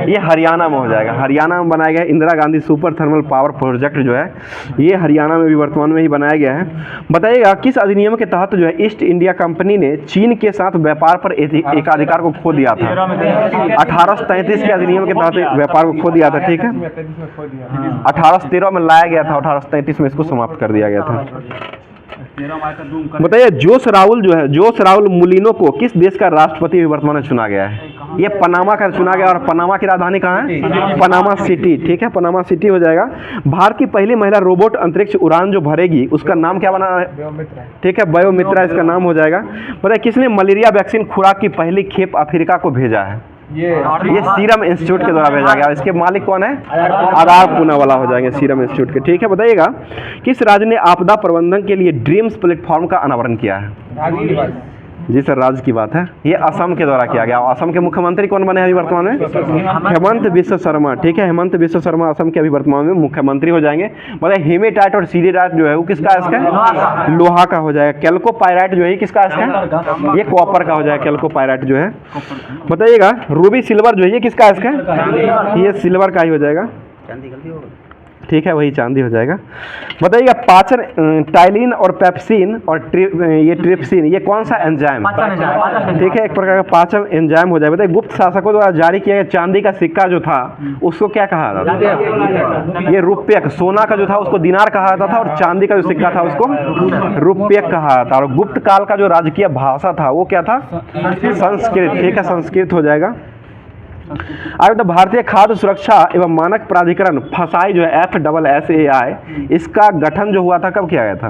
Speaker 1: ये हरियाणा में हो जाएगा। हरियाणा में बनाया गया है। Indira Gandhi super thermal power project जो है ये हरियाणा में भी वर्तमान में ही बनाया गया है। बताइएगा किस अधिनियम के तहत जो है ईस्ट इंडिया कंपनी ने चीन के साथ व्यापार पर एकाधिकार को खो दिया था? 1833 के अधिनियम के तहत व्यापार को खो दिया था। ठीक है, 1813 में लाया गया था, 1833 में इसको समाप्त कर दिया गया था। बताइए जोस राउल जो है, जोस राउल मुलिनो को किस देश का राष्ट्रपति वर्तमान में चुना गया है? ये पनामा का चुना गया। और पनामा की राजधानी कहाँ है? Panama city. ठीक है, पनामा सिटी हो जाएगा। भारत की पहली महिला रोबोट अंतरिक्ष उड़ान जो भरेगी उसका नाम क्या बना है? ठीक है, बायोमित्रा इसका नाम हो जाएगा। बताइए किसने मलेरिया वैक्सीन खुराक की पहली खेप अफ्रीका को भेजा है? ये सीरम इंस्टीट्यूट के द्वारा भेजा गया। इसके मालिक कौन है? आधार पूनावाला हो जाएंगे सीरम इंस्टीट्यूट के। ठीक है, बताइएगा किस राज्य ने आपदा प्रबंधन के लिए ड्रीम्स प्लेटफॉर्म का अनावरण किया है? जी सर, राज्य की बात है। ये असम के द्वारा किया गया। असम के मुख्यमंत्री कौन बने हैं अभी वर्तमान में? हेमंत बिश्व शर्मा। ठीक है, हेमंत बिश्व शर्मा असम के अभी वर्तमान में मुख्यमंत्री हो जाएंगे। मतलब हेमेटाइट और सीडेटाइट जो है वो किसका इसका? लोहा का हो जाएगा। कैल्कोपाइराइट जो है किसका इसका? ये कॉपर का हो जाएगा कैल्कोपाइराइट जो है। बताइएगा रूबी सिल्वर जो है ये किसका इसका? ये सिल्वर का ही हो जाएगा। ठीक है, वही चांदी हो जाएगा। बताइएगा पाचन टाइलिन और पेप्सिन और ये ट्रिप्सिन ये कौन सा एंजाइम? ठीक है, एक प्रकार का पाचन एंजाइम हो जाएगा। बताइए गुप्त शासकों द्वारा जारी किया गया चांदी का सिक्का जो था उसको क्या कहा जाता था? ये रुपयक। सोना का जो था उसको दिनार कहा जाता था और चांदी का जो सिक्का था उसको रुपयक कहा जाता था। और गुप्त काल का जो राजकीय भाषा था वो क्या था? संस्कृत। ठीक है, संस्कृत हो जाएगा। आगे तो भारतीय खाद्य सुरक्षा एवं मानक प्राधिकरण फसाई जो है FSSAI इसका गठन जो हुआ था कब किया गया था?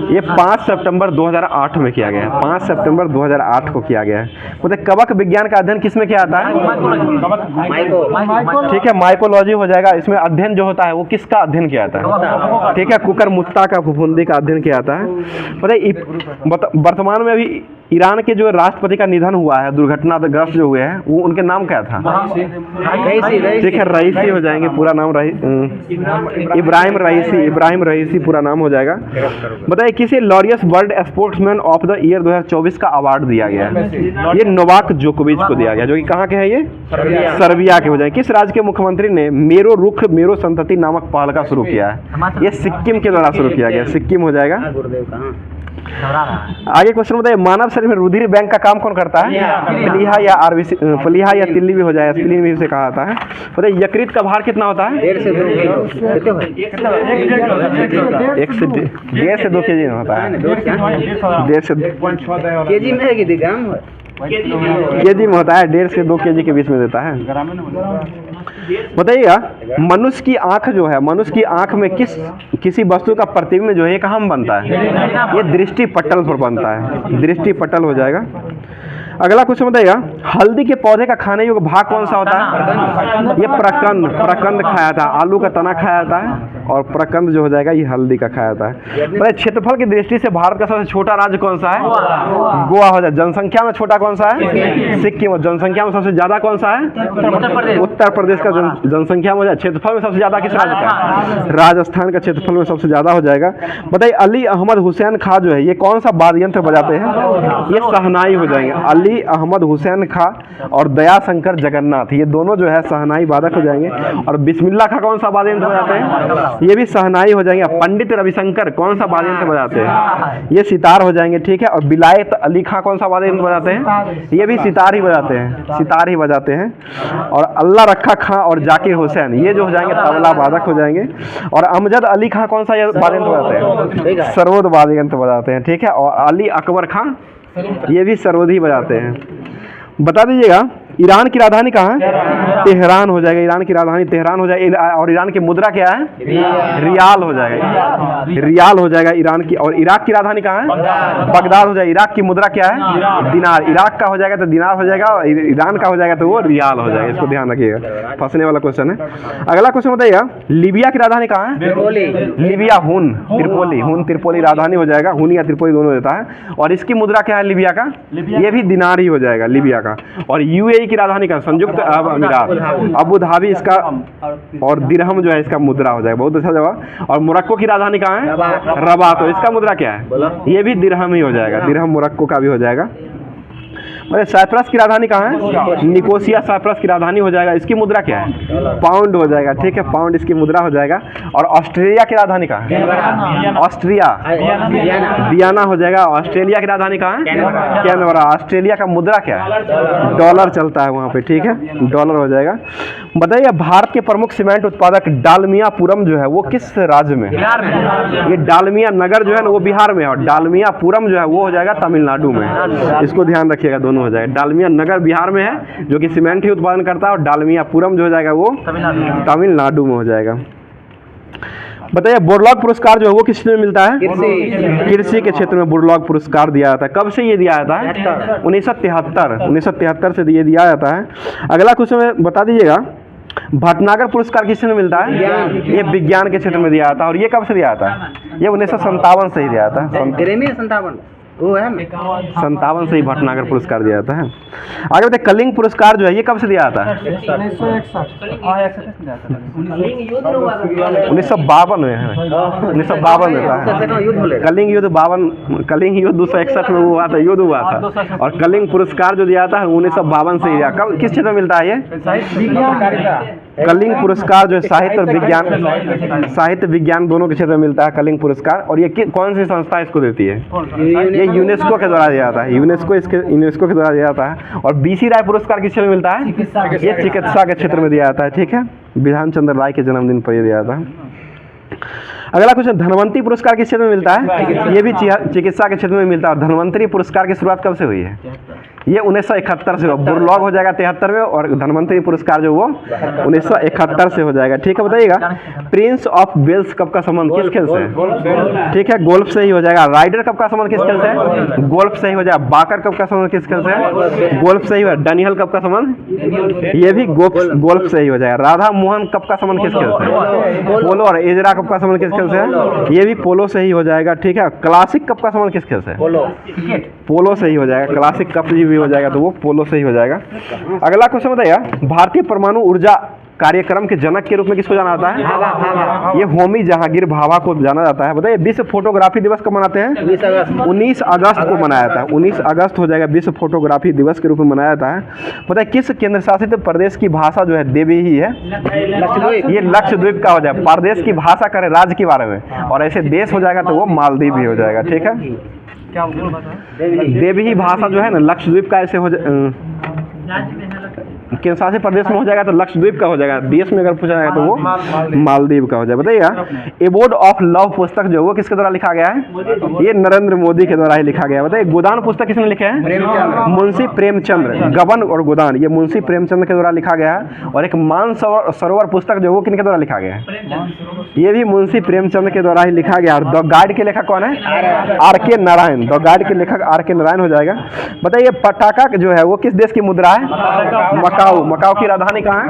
Speaker 1: ये 5 सितंबर 2008 में किया गया है। 5 सितंबर 2008 को किया गया है। मतलब कवक विज्ञान का अध्ययन किसमें किया जाता है? ठीक है, माइकोलॉजी हो जाएगा। इसमें अध्ययन जो होता है वो किसका अध्ययन किया जाता है? ठीक है, कुकर मुत्ता का फफूंदी का अध्ययन किया जाता है। मतलब वर्तमान में अभी ईरान के जो राष्ट्रपति का निधन हुआ है, दुर्घटनाग्रस्त जो हुए हैं वो उनके नाम नाम क्या था? ठीक है, रईसी हो जाएंगे, पूरा नाम इब्राहिम रईसी पूरा नाम हो जाएगा। बताइए किसे Laureus world sportsman of the year 2024 का अवार्ड दिया गया है? ये नोवाक जोकोविच को दिया गया, जो कि कहाँ के हैं? ये सर्बिया के हो जाएंगे। किस राज्य के मुख्यमंत्री ने मेरो रुख मेरो संतति नामक पहल का शुरू किया है? ये सिक्किम के द्वारा शुरू किया गया, सिक्किम हो जाएगा। आगे क्वेश्चन बताइए, मानव शरीर में रुधिर बैंक का काम कौन करता है? प्लीहा या आरबीसी, प्लीहा या तिल्ली भी हो जाएगा, स्प्लीन भी से कहा जाता है। बताइए यकृत का भार कितना होता है? 1.5 से 2 kg होता है। 1.5
Speaker 2: केजी में है कि ग्राम?
Speaker 1: केजी में होता है, 1.5 से 2 kg के बीच में देता है। बताइएगा मनुष्य की आंख जो है, मनुष्य की आंख में किसी वस्तु का प्रतिबिंब जो है कहाँ में बनता है? ये दृष्टि पटल पर बनता है, दृष्टि पटल हो जाएगा। अगला क्वेश्चन बताइएगा हल्दी के पौधे का खाने योग्य भाग कौन सा होता है? ये प्रकंद खाया जाता है, आलू का तना खाया जाता है और प्रकंद जो हो जाएगा ये हल्दी का खाया जाता है। मतलब क्षेत्रफल की दृष्टि से भारत का सबसे छोटा राज्य कौन सा है? गोवा हो जाए। जनसंख्या में छोटा कौन सा है? सिक्किम। और जनसंख्या में सबसे ज्यादा कौन सा है? उत्तर प्रदेश का जनसंख्या में हो जाए। क्षेत्रफल में सबसे ज्यादा किस राज्य का? राजस्थान का क्षेत्रफल में सबसे ज्यादा हो जाएगा। बताइए अली अहमद हुसैन खां जो है ये कौन सा वाद्य यंत्र बजाते हैं? ये शहनाई हो जाएंगे। अली अहमद हुसैन खां और दया शंकर जगन्नाथ ये दोनों जो है शहनाई वादक हो जाएंगे। और बिस्मिल्लाह खां कौन सा वाद्य यंत्र बजाते हैं? ये भी शहनाई हो जाएंगे। पंडित रविशंकर कौन सा वाद्य यंत्र बजाते हैं? ये सितार हो जाएंगे, ठीक है। और बिलायत अली खां कौन सा वाद्य यंत्र बजाते हैं? ये भी सितार ही बजाते हैं, सितार ही बजाते हैं। और अल्लाह रखा खां और जाकिर हुसैन ये जो हो जाएंगे तबला वादक हो जाएंगे। और अमजद अली खां कौन सा वाद्य यंत्र बजाते हैं? सरोद वाद्य यंत्र बजाते हैं, ठीक है। और अली अकबर खां ये भी सरोद ही बजाते हैं। बता दीजिएगा ईरान की राजधानी कहाँ है? तेहरान हो जाएगा, ईरान की राजधानी तेहरान हो जाएगा। और ईरान की मुद्रा क्या है? रियाल हो जाएगा, रियाल हो जाएगा ईरान की। और इराक की राजधानी कहाँ है? बगदाद हो जाएगा। इराक की मुद्रा क्या है? दिनार। इराक का हो जाएगा तो दिनार हो जाएगा, और ईरान का हो जाएगा तो वो रियाल हो जाएगा। इसको ध्यान रखिएगा, फंसने वाला क्वेश्चन है। अगला क्वेश्चन बताइएगा लीबिया की राजधानी कहाँ है? लीबिया हुन त्रिपोली, हुन त्रिपोली राजधानी हो जाएगा। हुन या त्रिपोली दोनों देता है। और इसकी मुद्रा क्या है लीबिया का? ये भी दिनार ही हो जाएगा लीबिया का। और यूएई की राजधानी का संयुक्त अरब अमीरात अबू धाबी इसका। और दिरहम जो है इसका मुद्रा हो जाएगा। बहुत अच्छा जवाब। और मोरक्को की राजधानी कहाँ है? रबात। तो इसका मुद्रा क्या है? ये भी दिरहम ही हो जाएगा, दिरहम मोरक्को का भी हो जाएगा। साइप्रस की राजधानी कहाँ है? निकोसिया साइप्रस की राजधानी हो जाएगा। इसकी मुद्रा क्या है? पाउंड हो जाएगा, ठीक है। पाउंड इसकी मुद्रा हो जाएगा। और ऑस्ट्रेलिया की राजधानी कहाँ है? ऑस्ट्रिया, वियना हो जाएगा। ऑस्ट्रेलिया की राजधानी कहाँ है? कैनबरा। ऑस्ट्रेलिया का मुद्रा क्या है? डॉलर चलता है वहाँ पे, ठीक है, डॉलर हो जाएगा। बताइए भारत के प्रमुख सीमेंट उत्पादक डालमियापुरम जो है वो किस राज्य में है? ये डालमिया नगर जो है ना वो बिहार में है। और डालमियापुरम जो है वो हो जाएगा तमिलनाडु में। इसको ध्यान रखिएगा, दोनों हो जाएगा। डालमिया नगर बिहार में है जो कि सीमेंट ही उत्पादन करता है। और डालमियापुरम जो हो जाएगा वो तमिलनाडु में हो जाएगा। बताइए बुरलॉग पुरस्कार जो है वो किस क्षेत्र में मिलता है? कृषि के क्षेत्र में बुरलॉग पुरस्कार दिया जाता है। कब से ये दिया जाता है? 1973 से ये दिया जाता है। अगला क्वेश्चन बता दीजिएगा भटनागर पुरस्कार किस क्षेत्र में मिलता है? ये विज्ञान के क्षेत्र में दिया जाता है। और ये कब से दिया जाता है? ये 1957 से ही दिया जाता है। 57 से ही भटनागर पुरस्कार दिया जाता है। आगे बताइए कलिंग पुरस्कार जो है ये कब से दिया जाता है? 1952 में है, 1952 में था। कलिंग युद्ध 261 में हुआ था, युद्ध हुआ था। और कलिंग पुरस्कार जो दिया था 1952 से ही दिया। कब किस क्षेत्र में मिलता है ये? कलिंग पुरस्कार जो साहित्य और विज्ञान, साहित्य विज्ञान दोनों के क्षेत्र में मिलता है कलिंग पुरस्कार। और ये कौन सी संस्था इसको देती है? ये यूनेस्को के द्वारा दिया जाता है। यूनेस्को के द्वारा दिया जाता है। और बीसी राय पुरस्कार किस क्षेत्र में मिलता है? ये चिकित्सा के क्षेत्र में दिया जाता है, ठीक है। बिधान चंद्र राय के जन्मदिन पर यह दिया जाता है। अगला क्वेश्चन धनवंतरी पुरस्कार किस क्षेत्र में मिलता है? ये भी चिकित्सा के क्षेत्र में मिलता है। धनवंतरी पुरस्कार की शुरुआत कब से हुई है? ये 1971 से। बुरलॉग हो जाएगा 73 में। और धनवंतरी पुरस्कार जो वो 1971 से हो जाएगा, ठीक है। बताइएगा प्रिंस ऑफ वेल्स कप का संबंध किस खेल से? ठीक है, गोल्फ से ही हो जाएगा। राइडर कप का संबंध किस खेल से? गोल्फ से ही हो जाएगा। बाकर कप का संबंध किस खेल से? गोल्फ से ही हो। डैनियल कप का संबंध ये भी गोल्फ से ही हो जाएगा। राधा मोहन कप का संबंध किस खेल से? पोलो। और एजरा कप का संबंध किस खेल से? ये भी पोलो से ही हो जाएगा, ठीक है। क्लासिक कप का संबंध किस खेल से? पोलो से ही हो जाएगा। क्लासिक कप भी हो जाएगा तो वो पोलो से ही हो जाएगा। अगला क्वेश्चन बताइए, भारतीय परमाणु ऊर्जा कार्यक्रम के जनक के रूप में किसको जाना जाता है? ये होमी जहांगीर भाभा को जाना जाता है। बताइए विश्व फोटोग्राफी दिवस कब मनाते हैं? 19 अगस्त को मनाया जाता है। 19 अगस्त हो जाएगा विश्व फोटोग्राफी दिवस के रूप में मनाया जाता है। बताइए किस केंद्र शासित प्रदेश की भाषा जो है देवी ही है? ये लक्षद्वीप का हो जाएगा। प्रदेश की भाषा करें राज्य के बारे में, और ऐसे देश हो जाएगा तो वो मालदीव भी हो जाएगा। ठीक है, देवी ही भाषा जो है ना लक्षद्वीप का ऐसे हो केंद्र शासित प्रदेश में हो जाएगा तो लक्षद्वीप का हो जाएगा। देश में अगर पूछा जाएगा तो वो मालदीव का हो जाएगा। बताइएगा एबोर्ड ऑफ लव पुस्तक जो वो किसके द्वारा लिखा गया है? ये नरेंद्र मोदी के द्वारा ही लिखा गया है। बताइए गोदान पुस्तक किसने लिखे हैं? मुंशी प्रेमचंद्र। गबन और गोदान ये मुंशी प्रेमचंद्र के द्वारा लिखा गया है। और एक मान सरोवर पुस्तक जो वो किनके द्वारा लिखा गया है? ये भी मुंशी प्रेमचंद्र के द्वारा ही लिखा गया। और द गाइड के लेखक कौन है? R.K. नारायण। द गाइड के लेखक R.K. नारायण हो जाएगा। बताइए पटाखा जो है वो किस देश की मुद्रा है? मकाऊ। मकाऊ की राजधानी कहाँ है?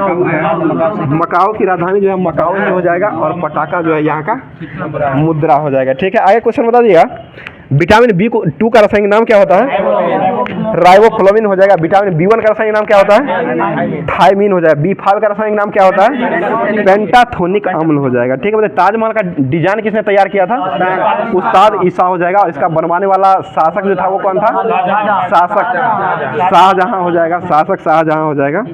Speaker 1: मकाऊ की राजधानी जो है मकाऊ ही हो जाएगा। और पटाखा जो है यहाँ का मुद्रा हो जाएगा। ठीक है, आगे क्वेश्चन बता दीजिएगा, विटामिन B2 का रासायनिक नाम क्या होता है? राइबोफ्लाविन हो जाएगा। विटामिन B1 का रासायनिक नाम क्या होता है? थायमीन हो जाएगा। B5 का रासायनिक नाम क्या होता है? पेंटाथोनिक अम्ल हो जाएगा। ठीक है, बताइए ताजमहल का डिजाइन किसने तैयार किया था? उस्ताद ईसा हो जाएगा। और इसका बनवाने वाला शासक जो था वो कौन था? शासक शाहजहां हो जाएगा। शासक शाहजहां हो जाएगा।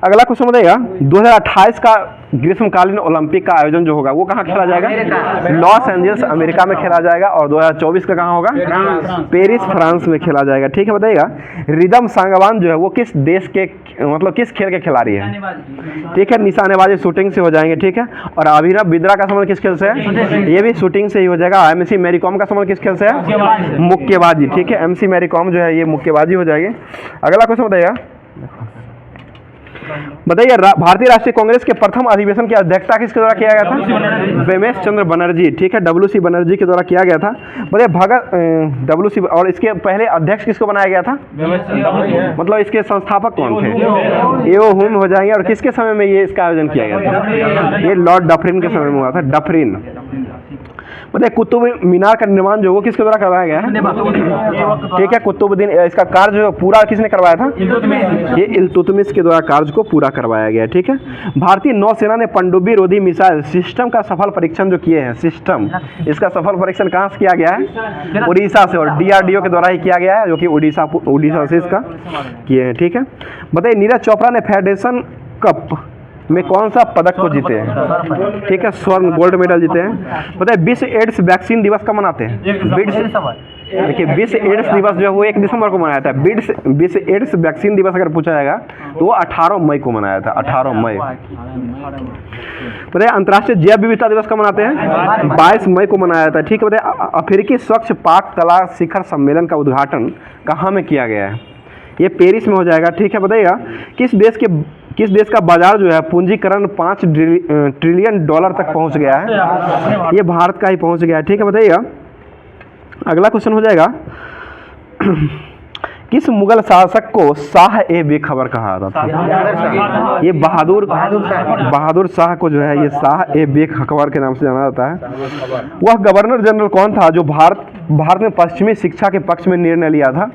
Speaker 1: अगला क्वेश्चन बताइएगा, 2028 का ग्रीष्मकालीन ओलंपिक का आयोजन जो होगा वो कहाँ खेला जाएगा? लॉस एंजल्स अमेरिका में खेला जाएगा। और 2024 का कहाँ होगा? पेरिस फ्रांस में खेला जाएगा। ठीक है, बताइएगा रिदम सांगवान जो है वो किस देश के मतलब किस खेल के खिलाड़ी है? ठीक है, निशानेबाजी शूटिंग से हो जाएंगे। ठीक है, और अभिनव बिंद्रा का संबंध किस खेल से है? ये भी शूटिंग से ही हो जाएगा। MC मैरी कॉम का संबंध किस खेल से है? मुक्केबाजी। ठीक है, MC मैरी कॉम जो है ये मुक्केबाजी हो जाएगी। अगला क्वेश्चन बताइएगा, बताइए भारतीय राष्ट्रीय कांग्रेस के प्रथम अधिवेशन की अध्यक्षता किसके द्वारा किया गया था? रमेश चंद्र बनर्जी। ठीक है, WC बनर्जी के द्वारा किया गया था। बताइए भगत WC और इसके पहले अध्यक्ष किसको बनाया गया था? मतलब इसके संस्थापक कौन थे? एओ हुम हो जाएंगे। और किसके समय में ये इसका आयोजन किया गया था? ये लॉर्ड डफरिन के समय में हुआ था। डफरिन। बताइए कुतुब मीनार का निर्माण जो वो किसके द्वारा करवाया गया है? ठीक है, कुतुबुद्दीन। इसका कार्य जो पूरा किसने करवाया था? ये इल्तुतमिश के द्वारा कार्य को पूरा करवाया गया। ठीक है, भारतीय नौसेना ने पनडुब्बी रोधी मिसाइल सिस्टम का सफल परीक्षण जो किए हैं, सिस्टम इसका सफल परीक्षण कहाँ से किया गया है? उड़ीसा से। और DRDO के द्वारा ही किया गया है, जो कि उड़ीसा से इसका किए हैं। ठीक है, बताइए नीरज चोपड़ा ने फेडरेशन कप में कौन सा पदक को जीते हैं? ठीक है, स्वर्ण गोल्ड मेडल जीते हैं। बताइए विश्व एड्स वैक्सीन दिवस कब मनाते हैं? देखिए विश्व एड्स दिवस जो है वो 1 दिसंबर को मनाया था। विश्व एड्स वैक्सीन दिवस अगर पूछा जाएगा तो वो 18 मई को मनाया था। 18 मई। बताइए अंतर्राष्ट्रीय जैव विविधता दिवस कब मनाते हैं? 22 मई को मनाया था। ठीक है, बताइए अफ्रीकी स्वच्छ पाक कला शिखर सम्मेलन का उद्घाटन कहाँ में किया गया है? ये पेरिस में हो जाएगा। ठीक है, बताइएगा किस देश का बाजार जो है पूंजीकरण 5 ट्रिलियन डॉलर तक पहुंच गया है? ये भारत का ही पहुंच गया है। ठीक है, बताइएगा अगला क्वेश्चन हो जाएगा, किस मुगल शासक को शाह ए बेखबर कहा जाता था? ये बहादुर शाह को जो है ये शाह ए बेखबर के नाम से जाना जाता है। वह गवर्नर जनरल कौन था जो भारत में पश्चिमी शिक्षा के पक्ष में निर्णय लिया था?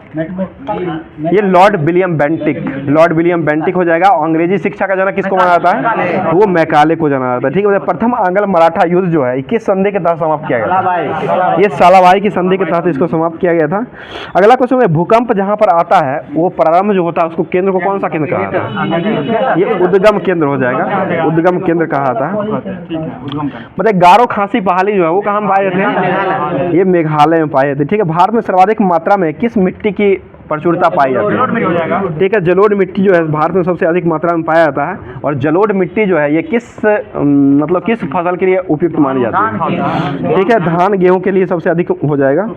Speaker 1: ये लॉर्ड विलियम बेंटिक हो जाएगा। अंग्रेजी शिक्षा का जनक किसको माना जाता है? वो मैकाले को जाना जाता है। ठीक है, प्रथम आंग्ल मराठा युद्ध जो है किस संधि के तहत समाप्त किया गया था? ये सालाबाई की संधि के तहत इसको समाप्त किया गया था। अगला क्वेश्चन है, भूकंप जहां पर आता है वो प्रारंभ जो होता है उसको केंद्र को कौन सा केंद्र कहा जाता है? ये उद्गम केंद्र हो जाएगा। उद्गम केंद्र कहा जाता है। मतलब गारो खांसी पहाड़ी जो है वो कहाँ पाए जाते हैं? ये मेघालय में पाए जाते हैं। ठीक है, भारत में सर्वाधिक मात्रा में किस मिट्टी की प्रचुरता पाई जाती है? ठीक है, जलोढ़ मिट्टी जो है भारत में सबसे अधिक मात्रा में पाया जाता है। और जलोढ़ मिट्टी जो है ये किस फसल के लिए उपयुक्त मानी जाती है? ठीक है, धान गेहूं के लिए सबसे अधिक हो जाएगा।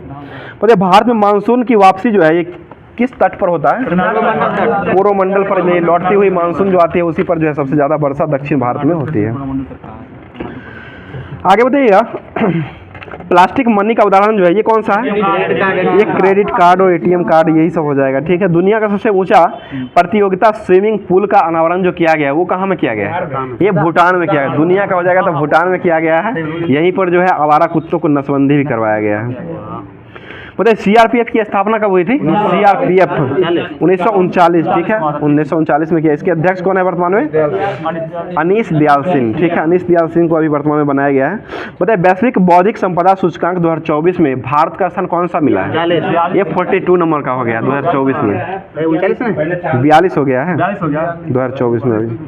Speaker 1: पर भारत में मानसून की वापसी जो है ये किस तट पर होता है? कोरोमंडल पर लौटती हुई मानसून जो आती है उसी पर जो है सबसे ज्यादा वर्षा दक्षिण भारत में होती है। आगे बताइएगा, प्लास्टिक मनी का उदाहरण जो है ये कौन सा है? ये क्रेडिट कार्ड और ATM कार्ड यही सब हो जाएगा। ठीक है, दुनिया का सबसे ऊंचा प्रतियोगिता स्विमिंग पूल का अनावरण जो किया गया है वो कहाँ में किया गया है? ये भूटान में किया गया। दुनिया का हो जाएगा तो भूटान में किया गया है। यहीं पर जो है आवारा कुत्तों को नसबंदी भी करवाया गया है। बताइए सीआरपीएफ की स्थापना कब हुई थी? सीआरपीएफ 1939, ठीक है, 1939 में किया। इसके अध्यक्ष कौन है वर्तमान में? अनीश दयाल सिंह, ठीक है, अनीश दयाल सिंह को अभी वर्तमान में बनाया गया है। बताइए वैश्विक बौद्धिक संपदा सूचकांक 2024 में भारत का स्थान कौन सा मिला है? ये 42 नंबर का हो गया 2024 में। 42 हो गया है 2024 में अभी।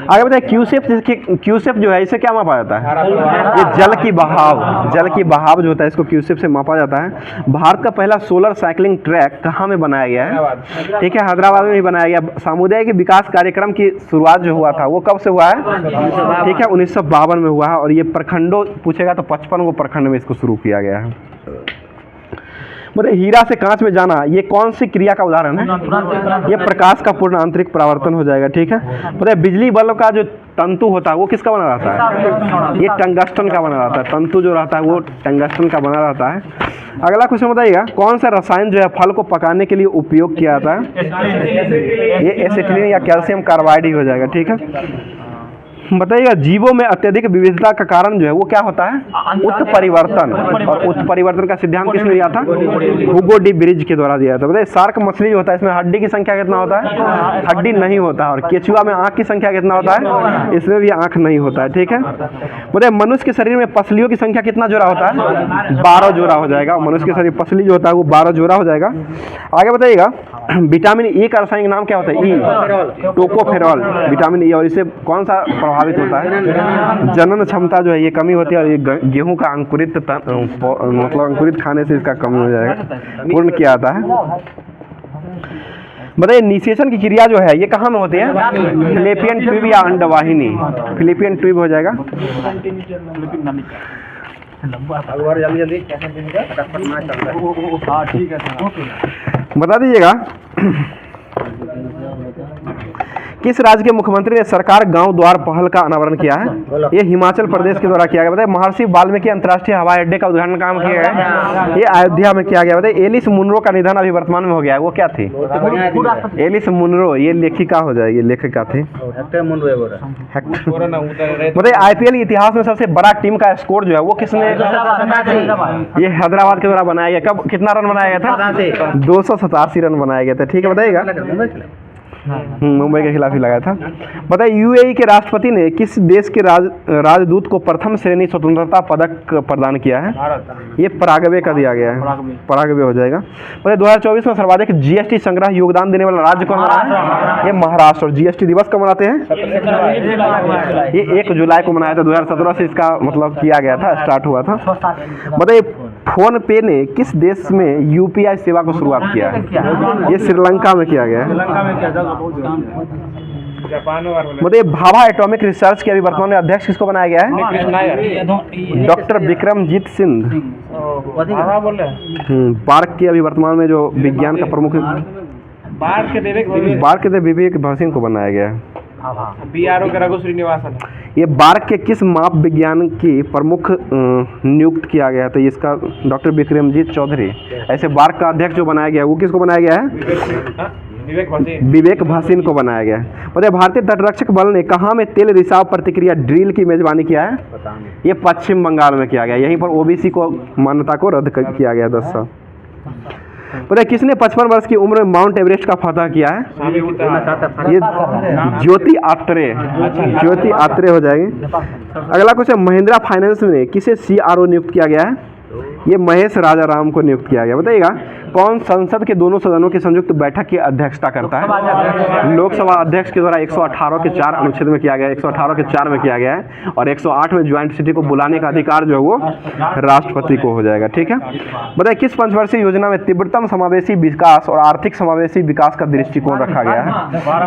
Speaker 1: आगे बताइए क्यूसेफ जो है इसे क्या मापा जाता है? ये जल की बहाव जो होता है इसको क्यूसेफ से मापा जाता है। भारत का पहला सोलर साइकिलिंग ट्रैक कहाँ में बनाया गया है? ठीक है, हैदराबाद में ही बनाया गया। सामुदायिक विकास कार्यक्रम की शुरुआत जो हुआ था वो कब से हुआ है? ठीक है, 1952 में हुआ है। और ये प्रखंडों पूछेगा तो 55 प्रखंड में इसको शुरू किया गया है। मतलब हीरा से कांच में जाना ये कौन सी क्रिया का उदाहरण है? ये प्रकाश का पूर्ण आंतरिक परावर्तन हो जाएगा, ठीक है। मतलब बिजली बल्ब का जो तंतु होता है वो किसका बना रहता है? ये टंगस्टन का बना रहता है। तंतु जो रहता है वो टंगस्टन का बना रहता है। अगला क्वेश्चन बताइएगा, कौन सा रसायन जो है फल को पकाने के लिए उपयोग किया जाता है? ये एसिटिलीन या कैल्शियम कार्बाइड ही हो जाएगा, ठीक है। बताइएगा जीवों में अत्यधिक विविधता का कारण जो है वो क्या होता है? उत्परिवर्तन। और उत्परिवर्तन का सिद्धांत किसने दिया था? हुगो डी ब्रिज के द्वारा दिया था। बताइए शार्क मछली जो होता है इसमें हड्डी की संख्या कितना होता है? हड्डी नहीं होता है। और केचुआ में आंख की संख्या कितना होता है? इसमें भी आंख नहीं होता है, ठीक है। बताइए मनुष्य के शरीर में पसलियों की संख्या कितना जोड़ा होता है? 12 जोड़ा हो जाएगा। मनुष्य के शरीर पसली जो होता है वो 12 जोड़ा हो जाएगा। आगे बताइएगा विटामिन ई का रासायनिक नाम क्या होता है? ई, टोकोफेरॉल, विटामिन ई। और इससे कौन सा प्रभावित होता है? जनन क्षमता जो है ये कमी होती है। और ये गेहूं का अंकुरित मतलब अंकुरित खाने से इसका कमी हो जाएगा, पूर्ण किया जाता है। बताइए निषेचन की क्रिया जो है ये कहाँ में होती है? फिलिपियन ट्यूब या अंडवाहिनी। फिलिपियन ट्यूब हो जाएगा। बता दीजिएगा किस राज्य के मुख्यमंत्री ने सरकार गांव द्वार पहल का अनावरण किया है? ये हिमाचल प्रदेश के द्वारा किया गया। बताइए महर्षि वाल्मीकि अंतर्राष्ट्रीय हवाई अड्डे का उद्घाटन काम किया गया? ये अयोध्या में किया गया। बताइए एलिस मुनरो का निधन अभी वर्तमान में हो गया है, वो क्या थी? एलिस मुनरो ये लेखिका हो जाएगी, लेखिका थी। बताइए आईपीएल इतिहास में सबसे बड़ा टीम का स्कोर जो है वो किसने? ये हैदराबाद के द्वारा बनाया गया। कब कितना रन बनाया गया था? 287 रन बनाया गया था, ठीक है। बताइएगा मुंबई के खिलाफ ही लगाया था। बताइए यूएई के राष्ट्रपति ने किस देश के राजदूत को प्रथम श्रेणी स्वतंत्रता पदक प्रदान किया है? ये पराग्वे का दिया गया है, पराग्वे हो जाएगा। बताइए 2024 में सर्वाधिक जीएसटी संग्रह योगदान देने वाला राज्य कौन रहा है? ये महाराष्ट्र। और जीएसटी दिवस कब मनाते हैं? ये 1 जुलाई को मनाया था। 2017 से इसका मतलब किया गया था, स्टार्ट हुआ था। बताइए फोन पे ने किस देश में यूपीआई सेवा को शुरुआत किया है? ये श्रीलंका में किया गया है। बताइए भाभा एटॉमिक रिसर्च के अभी वर्तमान में अध्यक्ष किसको बनाया गया है? डॉक्टर विक्रमजीत सिंह। पार्क के अभी वर्तमान में जो विज्ञान का प्रमुख बार्क के विवेक भसीन को बनाया गया है।
Speaker 2: BRO के रघु श्रीनिवासन।
Speaker 1: ये बार्क के किस माप विज्ञान की प्रमुख नियुक्त किया गया? तो इसका डॉक्टर विक्रमजीत चौधरी। ऐसे बार्क का अध्यक्ष जो बनाया गया वो किसको बनाया गया है? विवेक भसीन को बनाया गया है। बताइए भारतीय तटरक्षक बल ने कहाँ में तेल रिसाव प्रतिक्रिया ड्रिल की मेजबानी किया है? ये पश्चिम बंगाल में किया गया। यहीं पर ओबीसी को मान्यता को रद्द किया गया 10 साल। बताइए किसने 55 वर्ष की उम्र में माउंट एवरेस्ट का फतह किया है? ये ज्योति आत्रे हो जाएगी। अगला क्वेश्चन महिंद्रा फाइनेंस में किसे CRO नियुक्त किया गया है? ये महेश राजाराम को नियुक्त किया गया। बताइएगा कौन संसद के दोनों सदनों की संयुक्त बैठक की अध्यक्षता करता है? लोकसभा अध्यक्ष के द्वारा 118 के 4 अनुच्छेद में किया गया, 118 के 4 में किया गया है। और 108 में ज्वाइंट सिटी को बुलाने का अधिकार जो है वो राष्ट्रपति को हो जाएगा, ठीक है। बताइए किस पंचवर्षीय योजना में तीव्रतम समावेशी विकास और आर्थिक समावेशी विकास का दृष्टिकोण रखा गया है?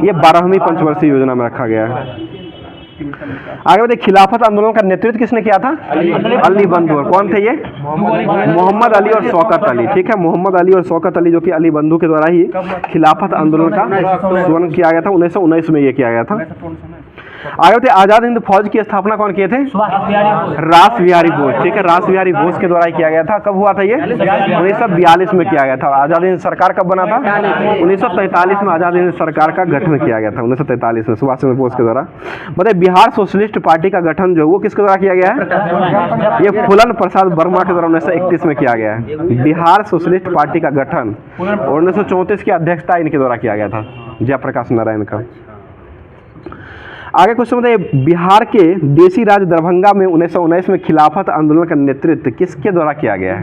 Speaker 1: ये 12वीं पंचवर्षीय योजना में रखा गया है। आगे बताइए खिलाफत आंदोलन का नेतृत्व किसने किया था? अली बंधु। कौन थे ये? मोहम्मद अली और शौकत अली, ठीक है। मोहम्मद अली और शौकत अली जो कि अली बंधु के द्वारा ही खिलाफत आंदोलन का शुरू किया गया था। 1919 में ये किया गया था। आगे बताइए, आजाद हिंद फौज की स्थापना कौन किए थे? रास बिहारी बोस। ठीक है, रास बिहारी बोस के द्वारा किया गया था। कब हुआ था ये? 1942 में किया गया था। आजाद हिंद सरकार कब बना था? 1943 में आजाद हिंद सरकार का गठन किया गया था, 1943 में सुभाष चंद्र बोस के द्वारा। बताइए, बिहार सोशलिस्ट पार्टी का गठन जो वो किसके द्वारा किया गया है? ये फूलन प्रसाद वर्मा के द्वारा 1931 में किया गया है। बिहार सोशलिस्ट पार्टी का गठन 1934 की अध्यक्षता इनके द्वारा किया गया था, जयप्रकाश नारायण का। आगे क्वेश्चन बताइए, बिहार के देसी राज दरभंगा में 1919 में खिलाफत आंदोलन का नेतृत्व किसके द्वारा किया गया है?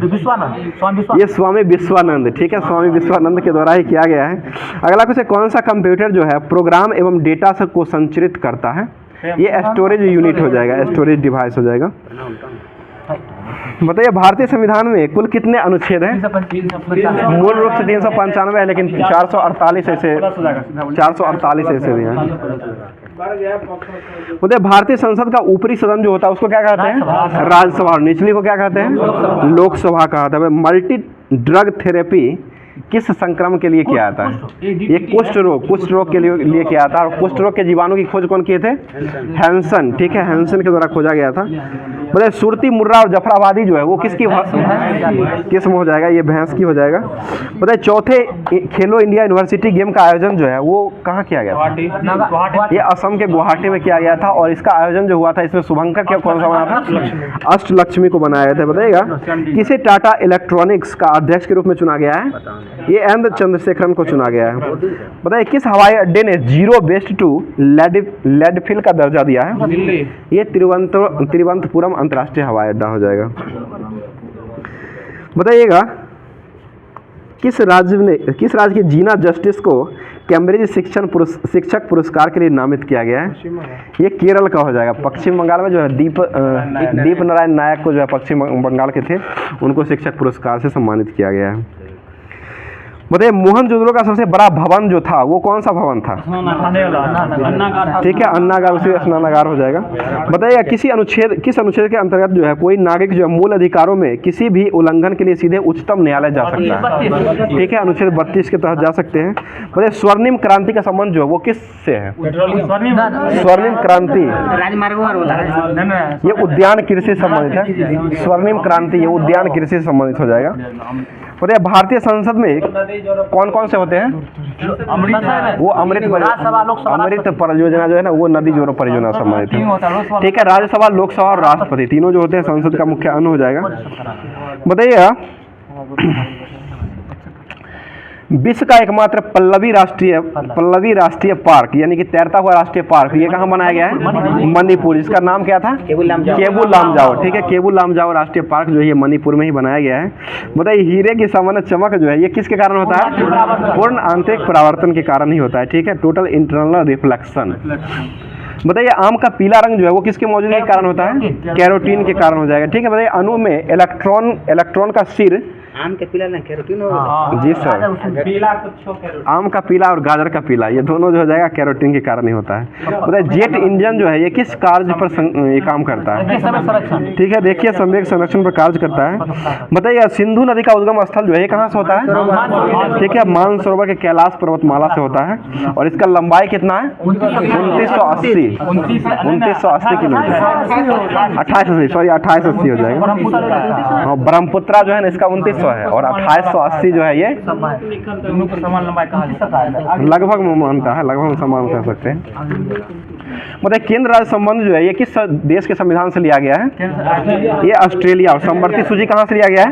Speaker 1: ये स्वामी विश्वानंद। ठीक है, स्वामी विश्वानंद के द्वारा ही किया गया है। अगला क्वेश्चन, कौन सा कंप्यूटर जो है प्रोग्राम एवं डेटा को संचरित करता है? ये स्टोरेज यूनिट हो जाएगा, स्टोरेज डिवाइस हो जाएगा। बताइए, भारतीय संविधान में कुल कितने अनुच्छेद हैं? मूल रूप से 395 है, लेकिन 448 ऐसे 448 ऐसे भी हैं। बताइए, भारतीय संसद का ऊपरी सदन जो होता है उसको क्या कहते हैं? राज्यसभा। और निचली को क्या कहते हैं? लोकसभा कहते हैं। मल्टी ड्रग थेरेपी किस संक्रमण के लिए किया जाता है? ये कुष्ठ रोग के लिए किया जाता है। और कुष्ठ रोग के जीवाणु की खोज कौन किए थे? हैंसन। ठीक है, हैंसन के द्वारा खोजा गया था। बताइए, सुरती, मुर्रा और जफराबादी जो है वो किसकी किस्म हो जाएगा? ये भैंस की हो जाएगा। बताइए, चौथे खेलो इंडिया यूनिवर्सिटी गेम का आयोजन जो है वो कहाँ किया गया था? ये असम के गुवाहाटी में किया गया था। और इसका आयोजन जो हुआ था इसमें शुभंकर क्या कौन सा बना था? अष्टलक्ष्मी को बनाया गया था। बताइएगा, किसे टाटा इलेक्ट्रॉनिक्स का अध्यक्ष के रूप में चुना गया है? ये एन चंद्रशेखरन को चुना गया है। बताइए, किस हवाई अड्डे ने जीरो वेस्ट टू लैंडफिल का दर्जा दिया है? ये तिरुवनंतपुरम अंतर्राष्ट्रीय हवाई अड्डा हो जाएगा। बताइएगा, किस राज्य की जीना जस्टिस को कैम्ब्रिज शिक्षक पुरस्कार के लिए नामित किया गया है? ये केरल का हो जाएगा। पश्चिम बंगाल में जो है दीप नारायण नायक को जो है पश्चिम बंगाल के थे, उनको शिक्षक पुरस्कार से सम्मानित किया गया है। बताइए, मोहनजोदड़ो का सबसे बड़ा भवन जो था वो कौन सा भवन था? ठीक है, अन्नागार, उसी स्नानागार हो जाएगा। बताइए, किस अनुच्छेद के अंतर्गत जो है कोई नागरिक जो है मूल अधिकारों में किसी भी उल्लंघन के लिए सीधे उच्चतम न्यायालय जा सकता है? ठीक है, अनुच्छेद 32 के तहत जा सकते हैं। बताइए, स्वर्णिम क्रांति का संबंध जो है वो किससे है? स्वर्णिम क्रांति ये उद्यान कृषि से संबंधित है। स्वर्णिम क्रांति ये उद्यान कृषि से संबंधित हो जाएगा। बताइए, भारतीय संसद में कौन कौन से होते हैं? वो अमृत परियोजना जो है ना वो नदी जोड़ो परियोजना संबंधित है। ठीक है, राज्यसभा, लोकसभा और राष्ट्रपति तीनों जो होते हैं संसद का मुख्य अंग हो जाएगा। बताइए, विश्व का एकमात्र पल्लवी राष्ट्रीय पार्क यानी कि तैरता हुआ राष्ट्रीय पार्क ये कहाँ बनाया गया है? मणिपुर। इसका नाम क्या था? केबुल लामजाओ। ठीक है, केबुल लामजाओ राष्ट्रीय पार्क जो है ये मणिपुर में ही बनाया गया है। बताइए, हीरे की समान चमक जो है ये किसके कारण होता है? पूर्ण आंतरिक परावर्तन के कारण ही होता है। ठीक है, टोटल इंटरनल रिफ्लेक्शन। बताइए, आम का पीला रंग जो है वो किसके मौजूदगी के कारण होता है? कैरोटीन के कारण हो जाएगा। ठीक है, बताइए, अणु में इलेक्ट्रॉन का सिर
Speaker 3: आम के पीला ना कैरोटीन होगा।
Speaker 1: जी सर, आम का पीला और गाजर का पीला ये दोनों जो हो जाएगा कैरोटीन के कारण ही होता है। बताइए, जेट इंजन जो है ये किस कार्य पर ये काम करता है? ठीक है, देखिए, संवेग संरक्षण पर कार्य करता है। बताइए, सिंधु नदी का उद्गम स्थल जो है ये कहाँ से होता है? ठीक है, मानसरोवर के कैलाश पर्वतमाला से होता है। और इसका लंबाई कितना है? 2980 किलोमीटर, 2880 हो जाएगा। ब्रह्मपुत्रा जो है ना इसका 2900 है और 2880 जो है ये लगभग मानता है, लगभग समान कह सकते हैं। मतलब केंद्र राज्य संबंध जो है ये किस देश के संविधान से लिया गया है? ये ऑस्ट्रेलिया। और समवर्ती सूची कहाँ से लिया गया है?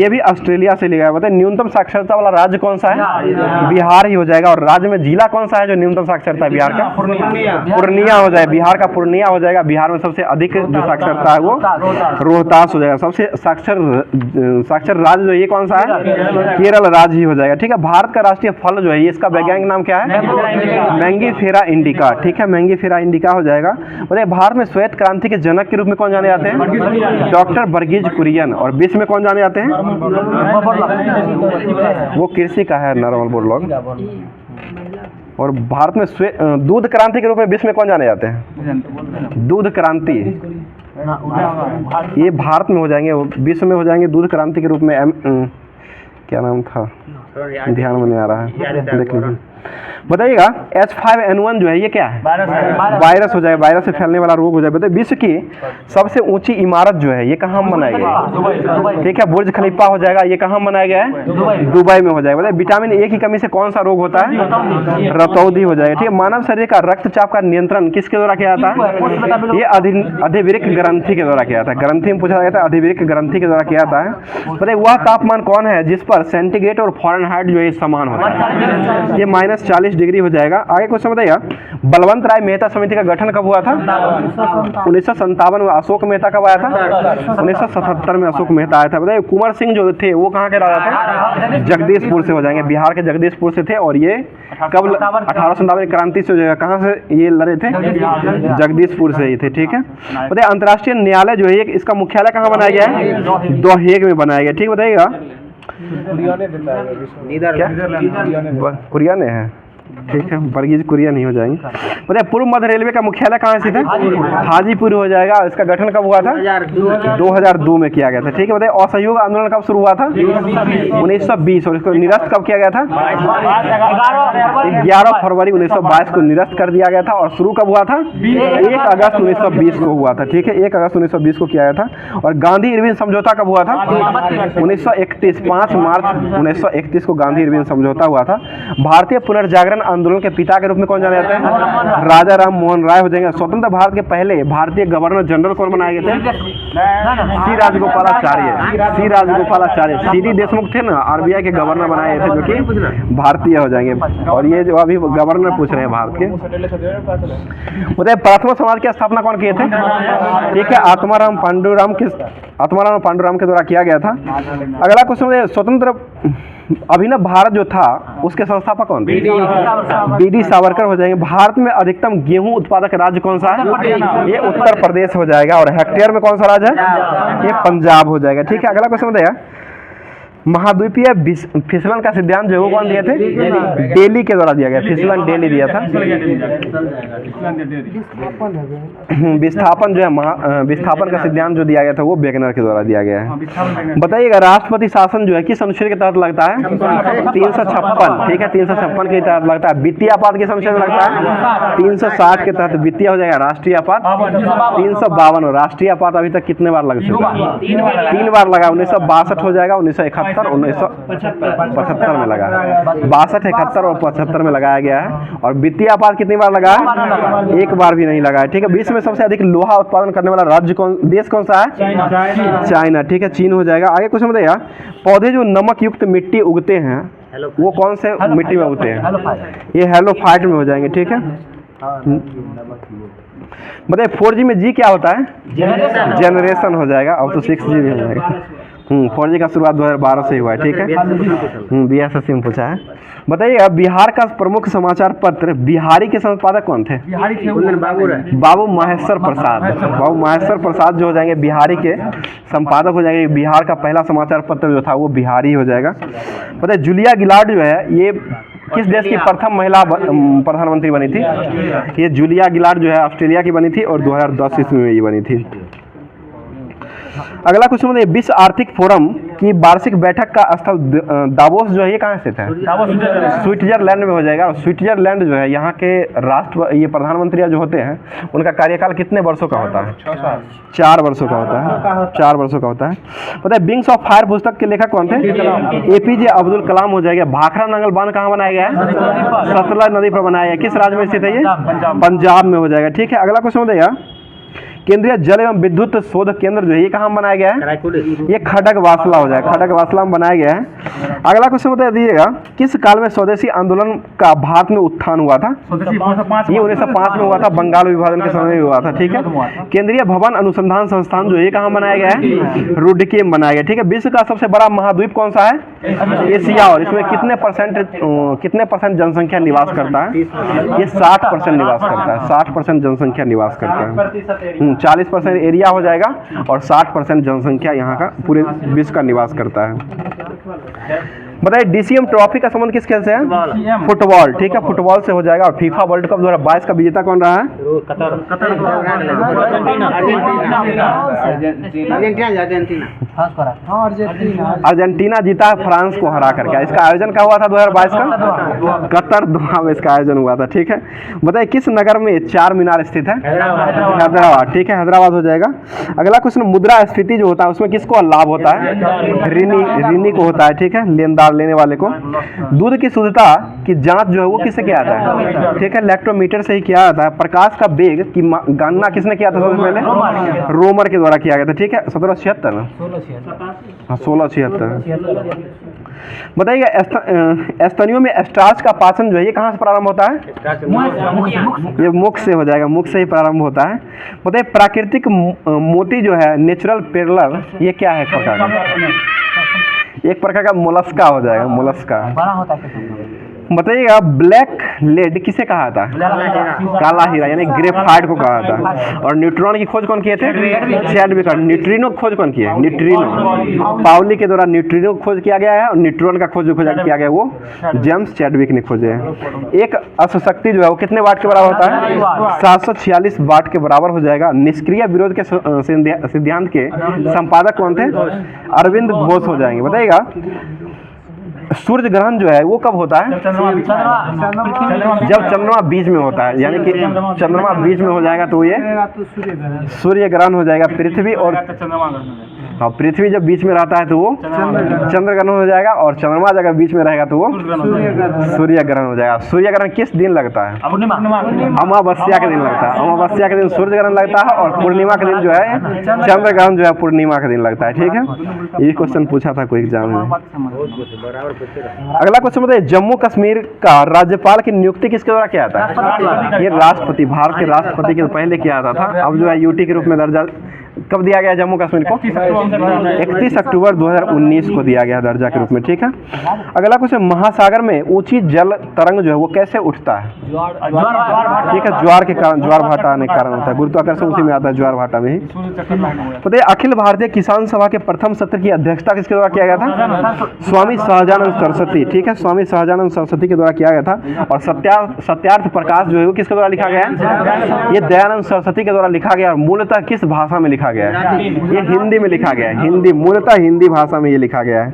Speaker 1: ये भी ऑस्ट्रेलिया से लिया गया है। बताइए, न्यूनतम साक्षरता वाला राज्य कौन सा है? बिहार ही हो जाएगा। और राज्य में जिला कौन सा है जो न्यूनतम साक्षरता है बिहार का? पूर्णिया हो जाएगा। बिहार का पूर्णिया हो जाएगा। बिहार में सबसे अधिक जो साक्षरता है वो रोहतास हो जाएगा। सबसे साक्षर राज्य जो ये कौन सा है? केरल राज्य ही हो जाएगा। ठीक है, भारत का राष्ट्रीय फल जो है इसका वैज्ञानिक नाम क्या है? Mangifera indica. ठीक है, मैंगीफेरा इंडिका हो जाएगा। बताइए, भारत में श्वेत क्रांति के जनक के रूप में कौन जाने जाते हैं? डॉक्टर वर्गीज कुरियन। और विश्व में कौन जाने जाते हैं? वो कृषि का है, नॉर्मल बोरलॉग। और भारत में दूध क्रांति के रूप में विश्व में कौन जाने जाते हैं? दूध क्रांति ये भारत में हो जाएंगे, विश्व में हो जाएंगे दूध क्रांति के रूप में। क्या नाम था, ध्यान में नहीं आ रहा है, देख लीजिए। बताइएगा H5N1 जो है ये क्या है? वायरस हो जाएगा, वायरस से फैलने वाला रोग हो जाएगा। बताइए विश्व की सबसे ऊंची इमारत जो है ये कहाँ बनाई गई है? ठीक है, बुर्ज खलीफा हो जाएगा। ये कहाँ बनाया गया है? दुबई में हो जाएगा। बताइए विटामिन ए की कमी से कौन सा रोग होता है? रतौंधी हो जाएगा। ठीक है, मानव शरीर का रक्तचाप का नियंत्रण किसके द्वारा किया जाता है? ये अधिवृक्क ग्रंथि के द्वारा किया जाता है। ग्रंथि में पूछा जाता है, अधिवृक्क ग्रंथि के द्वारा किया जाता है। बताइए वह तापमान कौन है जिस पर सेंटीग्रेड और फ़ारेनहाइट जो है समान होता है? ये -40 डिग्री हो जाएगा। आगे क्वेश्चन बताइएगा, बलवंत राय मेहता समिति का गठन कब हुआ था? 1957 में। अशोक मेहता कब आया था? 1977 में अशोक मेहता आया था। बताइए कुंवर सिंह जो थे वो कहाँ के राजा थे? जगदीशपुर से हो जाएंगे, बिहार के जगदीशपुर से थे। और ये कब 1857 क्रांति से हो जाएगा, कहाँ से ये लड़े थे? जगदीशपुर से ही थे। ठीक है, बताइए अंतर्राष्ट्रीय न्यायालय जो है इसका मुख्यालय कहाँ बनाया गया है? द हेग में बनाया गया। ठीक बताइएगा, कुरिया ने है। ठीक है, वर्गीज कुरिया नहीं हो जाएंगे। बताइए पूर्व मध्य रेलवे का मुख्यालय कहाँ स्थित है? हाजीपुर हो जाएगा। इसका गठन कब हुआ था? 2002 में किया गया था। ठीक है, बताइए असहयोग आंदोलन कब शुरू हुआ था? 1920। और इसको निरस्त कब किया गया था? 11 फरवरी 1922 को निरस्त कर दिया गया था। और शुरू कब हुआ था? 1 अगस्त 1920 को हुआ था। ठीक है, 1 अगस्त 1920 को किया गया था। और गांधी इरविन समझौता कब हुआ था? 1931। 5 मार्च 1931 को गांधी इरविन समझौता हुआ था। भारतीय पुनर्जागरण आंदोलन के पिता के रूप में कौन जाना जाता है? राजा राम मोहन राय हो जाएंगे। स्वतंत्र भारत के पहले भारतीय गवर्नर जनरल कौन बनाए गए थे? सी राजगोपालाचार्य। सी राजगोपालाचार्य। सीडी देशमुख थे ना, आरबीआई के गवर्नर बनाए गए थे, जो कि भारतीय हो जाएंगे। और ये जो अभी गवर्नर पूछ रहे हैं भारत के, बताइए प्राथमिक समाज की स्थापना कौन किए थे? ठीक है, आत्माराम पांडुराम के द्वारा किया गया था। अगला क्वेश्चन, स्वतंत्र अभिनव भारत जो था उसके संस्थापक कौन थे? बीडी सावरकर हो जाएंगे। भारत में अधिकतम गेहूं उत्पादक राज्य कौन सा है? ये उत्तर प्रदेश हो जाएगा। और हेक्टेयर में कौन सा राज्य है? ये पंजाब हो जाएगा। ठीक है, अगला क्वेश्चन बताइएगा, महाद्वीपीय फिसलन का सिद्धांत जो है वो कौन दिए थे? डेली के द्वारा दिया गया। फिसलन डेली दिया था। विस्थापन जो है विस्थापन का सिद्धांत जो दिया गया था वो वेगनर के द्वारा दिया गया है। बताइएगा राष्ट्रपति शासन जो है किस अनुच्छेद के तहत लगता है? 356। ठीक है, 356 के तहत लगता है। वित्तीय आपात किस अनुच्छेद में लगता है? 360 के तहत वित्तीय हो जाएगा। राष्ट्रीय आपात 352। राष्ट्रीय आपात अभी तक कितने बार लग चुका है? 3 बार लगा। 1962 हो जाएगा, 1971, 1975 में लगा है। 62, 71 और 75 में लगाया गया है। और वित्तीय आपात कितनी बार लगा है? 1 बार भी नहीं लगा है। ठीक है, विश्व में सबसे अधिक लोहा उत्पादन करने वाला देश कौन सा है? चाइना। ठीक है, चीन हो जाएगा। आगे कुछ बताइएगा, पौधे जो नमक युक्त मिट्टी उगते हैं वो कौन से मिट्टी में उगते हैं? ये हेलोफाइट में हो जाएंगे। ठीक है, बताइए 4G में जी क्या होता है? जनरेशन हो जाएगा। अब तो 6G भी हो जाएगा। 4G का शुरुआत 2012 से हुआ है। ठीक है, बीएसएससी में पूछा है। बताइएगा बिहार का प्रमुख समाचार पत्र बिहारी के संपादक कौन थे? बाबू महेश्वर प्रसाद। बाबू महेश्वर प्रसाद जो हो जाएंगे बिहारी के संपादक हो जाएंगे। बिहार का पहला समाचार पत्र जो था वो बिहारी हो जाएगा। बताइए जूलिया गिलार्ड जो है ये किस देश की प्रथम महिला प्रधानमंत्री बनी थी? ये जूलिया गिलार्ड जो है ऑस्ट्रेलिया की बनी थी और 2010 ईस्वी में ये बनी थी। अगला क्वेश्चन है, विश्व आर्थिक फोरम की वार्षिक बैठक का स्थल दावोस जो है ये कहाँ स्थित है? स्विट्जरलैंड में हो जाएगा। और स्विट्जरलैंड जो है यहाँ के ये प्रधानमंत्री जो होते हैं उनका कार्यकाल कितने वर्षों का होता है? 4 वर्षों का होता है। 4 वर्षों का होता है। पता है विंग्स ऑफ फायर पुस्तक के लेखक कौन थे? APJ अब्दुल कलाम हो जाएगा। भाखड़ा नंगल बांध कहाँ बनाया गया है? सतलज नदी पर बनाया गया। किस राज्य में स्थित है ये? पंजाब में हो जाएगा। ठीक है, अगला क्वेश्चन बताइएगा, केंद्रीय जल एवं विद्युत शोध केंद्र जो है ये कहाँ बनाया गया है? ये खड़गवासला हो जाएगा। खड़गवासला में बनाया गया है। अगला क्वेश्चन बता दीजिएगा, किस काल में स्वदेशी आंदोलन का भारत में उत्थान हुआ था? ये 1905 में हुआ था, बंगाल विभाजन के समय में हुआ था। ठीक है, केंद्रीय भवन अनुसंधान संस्थान जो है कहाँ बनाया गया है? रुड़की में बनाया गया। ठीक है, विश्व का सबसे बड़ा महाद्वीप कौन सा है? एशिया। और इसमें कितने परसेंट जनसंख्या निवास करता है? ये 60% निवास करता है। 60% जनसंख्या निवास करता है। 40% एरिया हो जाएगा और 60% जनसंख्या यहाँ का पूरे विश्व का निवास करता है। बताइए डीसीएम ट्रॉफी का संबंध किस खेल से है? फुटबॉल। ठीक है, फुटबॉल से हो जाएगा। और फीफा वर्ल्ड कप 2022 का विजेता कौन रहा है? अर्जेंटीना जीता है फ्रांस को हरा करके। इसका आयोजन क्या हुआ था 2022 का? कतर दोहा में इसका आयोजन हुआ था। ठीक है, बताइए किस नगर में 4 मीनार स्थित है? हैदराबाद। ठीक है, हैदराबाद हो जाएगा। अगला क्वेश्चन, मुद्रास्फीति जो होता है उसमें किसको लाभ होता है? ऋणी को होता है। ठीक है, लेनदार लेने वाले को। दूध की शुद्धता की जांच जो है वो किससे किया जाता है? ठीक है, लैक्टोमीटर से ही किया जाता है। प्रकाश का वेग की गणना किसने किया था सबसे पहले? रोमर के द्वारा किया गया था। ठीक है, 1776 ना? 1676। बताइएगा स्तनियों में स्टार्च का पाचन जो है ये कहाँ से प्रारंभ होता है? ये मुख से हो जाएगा, मुख से ही प्रारंभ होता है। बताइए प्राकृतिक मोती जो है नेचुरल पेरलर ये क्या है प्रकार का? एक प्रकार का मोलस्का हो जाएगा, मोलस्का।
Speaker 3: बड़ा होता है।
Speaker 1: बताइएगा ब्लैक लेड किसे कहा था? काला हीरा यानी ग्रेफाइट को कहा था। और न्यूट्रॉन की खोज कौन किए थे? चैडविक। और न्यूट्रिनो की खोज कौन किए? न्यूट्रिनो। पाउली के द्वारा न्यूट्रिनो की खोज किया गया है। और न्यूट्रॉन का खोज किया गया वो जेम्स चैडविक ने खोजे हैं। एक अश्वशक्ति जो है वो कितने वाट के बराबर होता है? 746 वाट के बराबर हो जाएगा। निष्क्रिय विरोध के सिद्धांत के संपादक कौन थे? अरविंद घोष हो जाएंगे। बताइएगा सूर्य ग्रहण जो है वो कब होता है? जब चंद्रमा बीच में होता है, यानी कि चंद्रमा बीच में हो जाएगा तो ये सूर्य ग्रहण हो जाएगा। पृथ्वी और पृथ्वी जब बीच में रहता है तो वो चंद्र ग्रहण हो जाएगा। और चंद्रमा अगर बीच में रहेगा तो वो सूर्य ग्रहण हो जाएगा। सूर्य ग्रहण किस दिन लगता है? अमावस्या के दिन लगता है। अमावस्या के दिन सूर्य ग्रहण लगता है और पूर्णिमा के दिन जो है चंद्र ग्रहण जो है पूर्णिमा के दिन लगता है। ठीक है, ये क्वेश्चन पूछा था कोई एग्जाम में। अगला क्वेश्चन बताइए जम्मू कश्मीर का राज्यपाल की नियुक्ति किसके द्वारा किया जाता है? ये राष्ट्रपति, भारत के राष्ट्रपति के पहले किया जाता था। अब जो है यूटी के रूप में दर्जा कब दिया गया जम्मू कश्मीर को? 31 अक्टूबर 2019 को दिया गया दर्जा के रूप में। ठीक है, अगला क्वेश्चन महासागर में ऊंची जल तरंग जो है वो कैसे उठता है? ठीक है, ज्वार के कारण, ज्वार भाटा आने के कारण होता है। गुरुत्वाकर्षण उसी में आता है, ज्वार भाटा में ही। बताइए अखिल भारतीय किसान सभा के प्रथम सत्र की अध्यक्षता किसके द्वारा किया गया था? स्वामी सहजानंद सरस्वती। ठीक है, स्वामी सहजानंद सरस्वती के द्वारा किया गया था। और सत्यार्थ प्रकाश जो है वो किसके द्वारा लिखा गया है? ये दयानंद सरस्वती के द्वारा लिखा गया। और मूलतः किस भाषा में लिखा गया है? ये हिंदी में लिखा गया है। हिंदी, मूलतः हिंदी भाषा में ये लिखा गया है।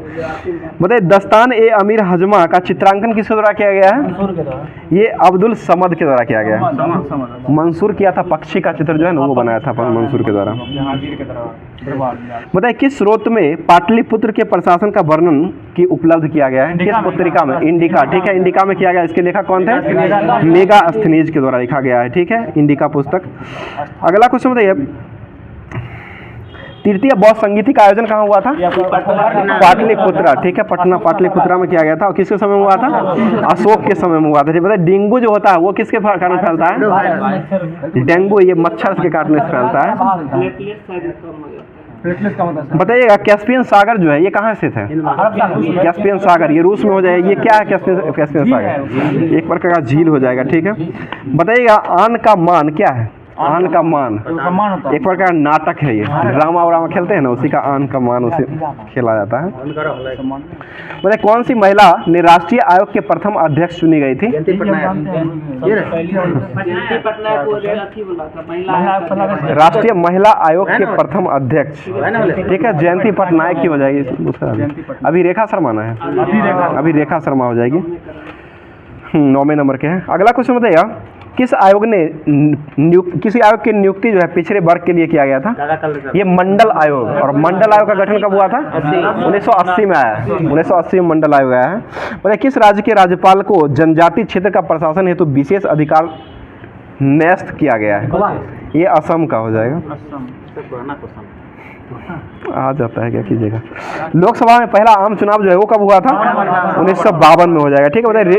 Speaker 1: बताइए दस्तान ए अमीर हजमा का चित्रांकन किसके द्वारा किया गया है? ये अब्दुल समद के द्वारा किया गया है। मंसूर किया था, पक्षी का चित्र जो है ना वो बनाया था मंसूर के द्वारा। बताइए किस स्रोत में पाटलिपुत्र के प्रशासन का वर्णन की उपलब्ध किया गया है? किस पत्रिका में? इंडिका। ठीक है, इंडिका में किया गया। इसके लेखक कौन थे? मेगास्थनीज के द्वारा लिखा गया है। ठीक है, इंडिका पुस्तक। अगला क्वेश्चन बताइए तृतीय बौद्ध संगीति का आयोजन कहाँ हुआ था? पाटलिपुत्र। ठीक है, पटना पाटलिपुत्रा में किया गया था। और किसके समय में हुआ था? अशोक के समय में हुआ था। बताइए डेंगू जो होता है वो किसके कारण फैलता है? डेंगू ये मच्छर के काटने से फैलता है। बताइएगा कैस्पियन सागर जो है ये कहाँ स्थित है? कैस्पियन सागर ये रूस में हो जाएगा। ये क्या है कैस्पियन सागर? एक प्रकार का झील हो जाएगा। ठीक है, बताइएगा आन का मान क्या है? आन का मान एक प्रकार नाटक है। ये ड्रामा वरामा खेलते हैं ना, उसी का आन का मान उसे खेला जाता है। मतलब कौन सी महिला ने राष्ट्रीय आयोग के प्रथम अध्यक्ष चुनी गई थी? राष्ट्रीय महिला आयोग के प्रथम अध्यक्ष। ठीक है, जयंती पटनायक की हो जाएगी। अभी रेखा शर्मा ना है, अभी रेखा शर्मा हो जाएगी। 9वें नंबर के हैं। अगला क्वेश्चन बताइएगा किस आयोग ने किसी आयोग की नियुक्ति जो है पिछड़े वर्ग के लिए किया गया था? ये मंडल आयोग। और मंडल आयोग का गठन कब हुआ था? 1980 में आया है। 1980 में मंडल आयोग आया है। बताइए किस राज्य के राज्यपाल को जनजाति क्षेत्र का प्रशासन हेतु विशेष अधिकार न्यस्त किया गया है? ये असम का हो जाएगा। आ जाता है, क्या कीजिएगा। लोकसभा में पहला आम चुनाव जो है वो कब हुआ था? 1952 में हो जाएगा। ठीक है, बताइए।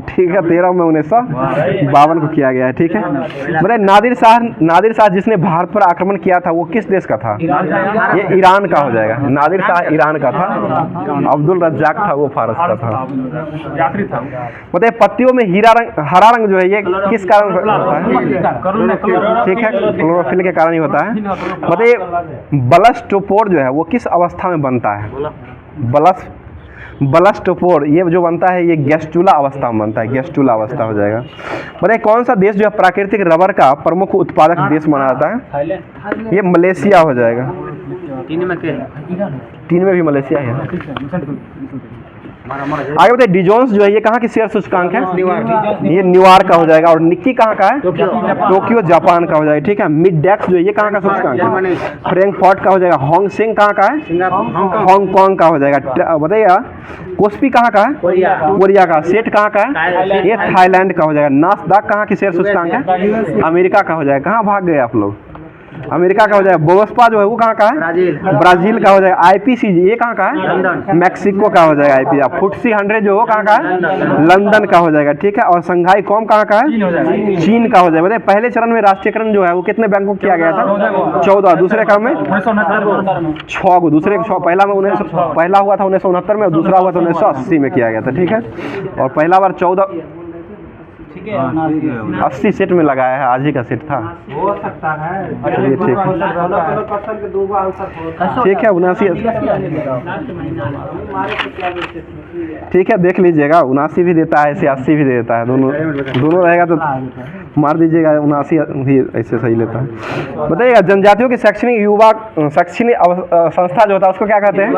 Speaker 1: ठीक है, 13 में 1952 को किया गया है। ठीक है, बताइए नादिर शाह जिसने भारत पर आक्रमण किया था वो किस देश का था? ये ईरान का हो जाएगा। नादिर शाह ईरान का था। अब्दुल रज्जाक था वो फारस का था। बताइए पत्तियों में हरा रंग जो है ये किस कारण होता है? ठीक है, क्लोरोफिल के कारण ही होता है। बताइए बलस्टोपोर जो है वो किस अवस्था में बनता है? बलस्टोपोर ये जो बनता है ये गैस्ट्रुला अवस्था में बनता है, गैस्ट्रुला अवस्था हो जाएगा। बताइए कौन सा देश जो है प्राकृतिक रबर का प्रमुख उत्पादक देश माना जाता है? ये मलेशिया हो जाएगा।
Speaker 3: तीन में के
Speaker 1: 3 में भी मलेशिया है। आगे बताइए डिजोन्स जो है ये कहाँ की शेयर सूचकांक है? ये न्यूयॉर्क का हो जाएगा। और निक्की कहाँ का है? टोक्यो जापान का हो जाएगा। ठीक है। मिडडेक्स जो है ये कहाँ का सूचकांक है? फ्रैंकफर्ट का हो जाएगा। हांगसेंग कहाँ का है? हांगकांग का हो जाएगा। बताइएगा कोस्पी कहाँ का है? कोरिया का। सेट कहाँ का है? ये थाईलैंड का हो जाएगा। नास्डाक कहाँ की शेयर सूचकांक है? अमेरिका का हो जाएगा। कहाँ भाग गए आप लोग? अमेरिका का हो जाएगा। बोस्पा जो है वो कहाँ का है? ब्राजील का हो जाएगा। आईपीसीजी ये कहाँ का है? मैक्सिको का हो जाएगा। आईपीसी फुटसी 100 जो हो कहाँ का है? लंदन का हो जाएगा। ठीक है। और संघाई कॉम कहाँ का है? चीन का हो जाएगा। बताइए पहले चरण में राष्ट्रीयकरण जो है वो कितने बैंकों किया गया था? 14। दूसरे क्रम में 6 को। दूसरे पहला हुआ था 1969 में और दूसरा हुआ था 1980 में किया गया था। ठीक है। और पहला बार 80 सेट में लगाया है। आज ही का सेट था।
Speaker 2: हो सकता है।
Speaker 1: चलिए ठीक है। ठीक है 79। ठीक है देख लीजिएगा 79 भी देता है, ऐसे 80 भी देता है। दोनों रहेगा तो मार दीजिएगा। 79 भी ऐसे सही लेता है। बताइएगा जनजातियों की शैक्षणिक संस्था जो होता है उसको क्या कहते हैं?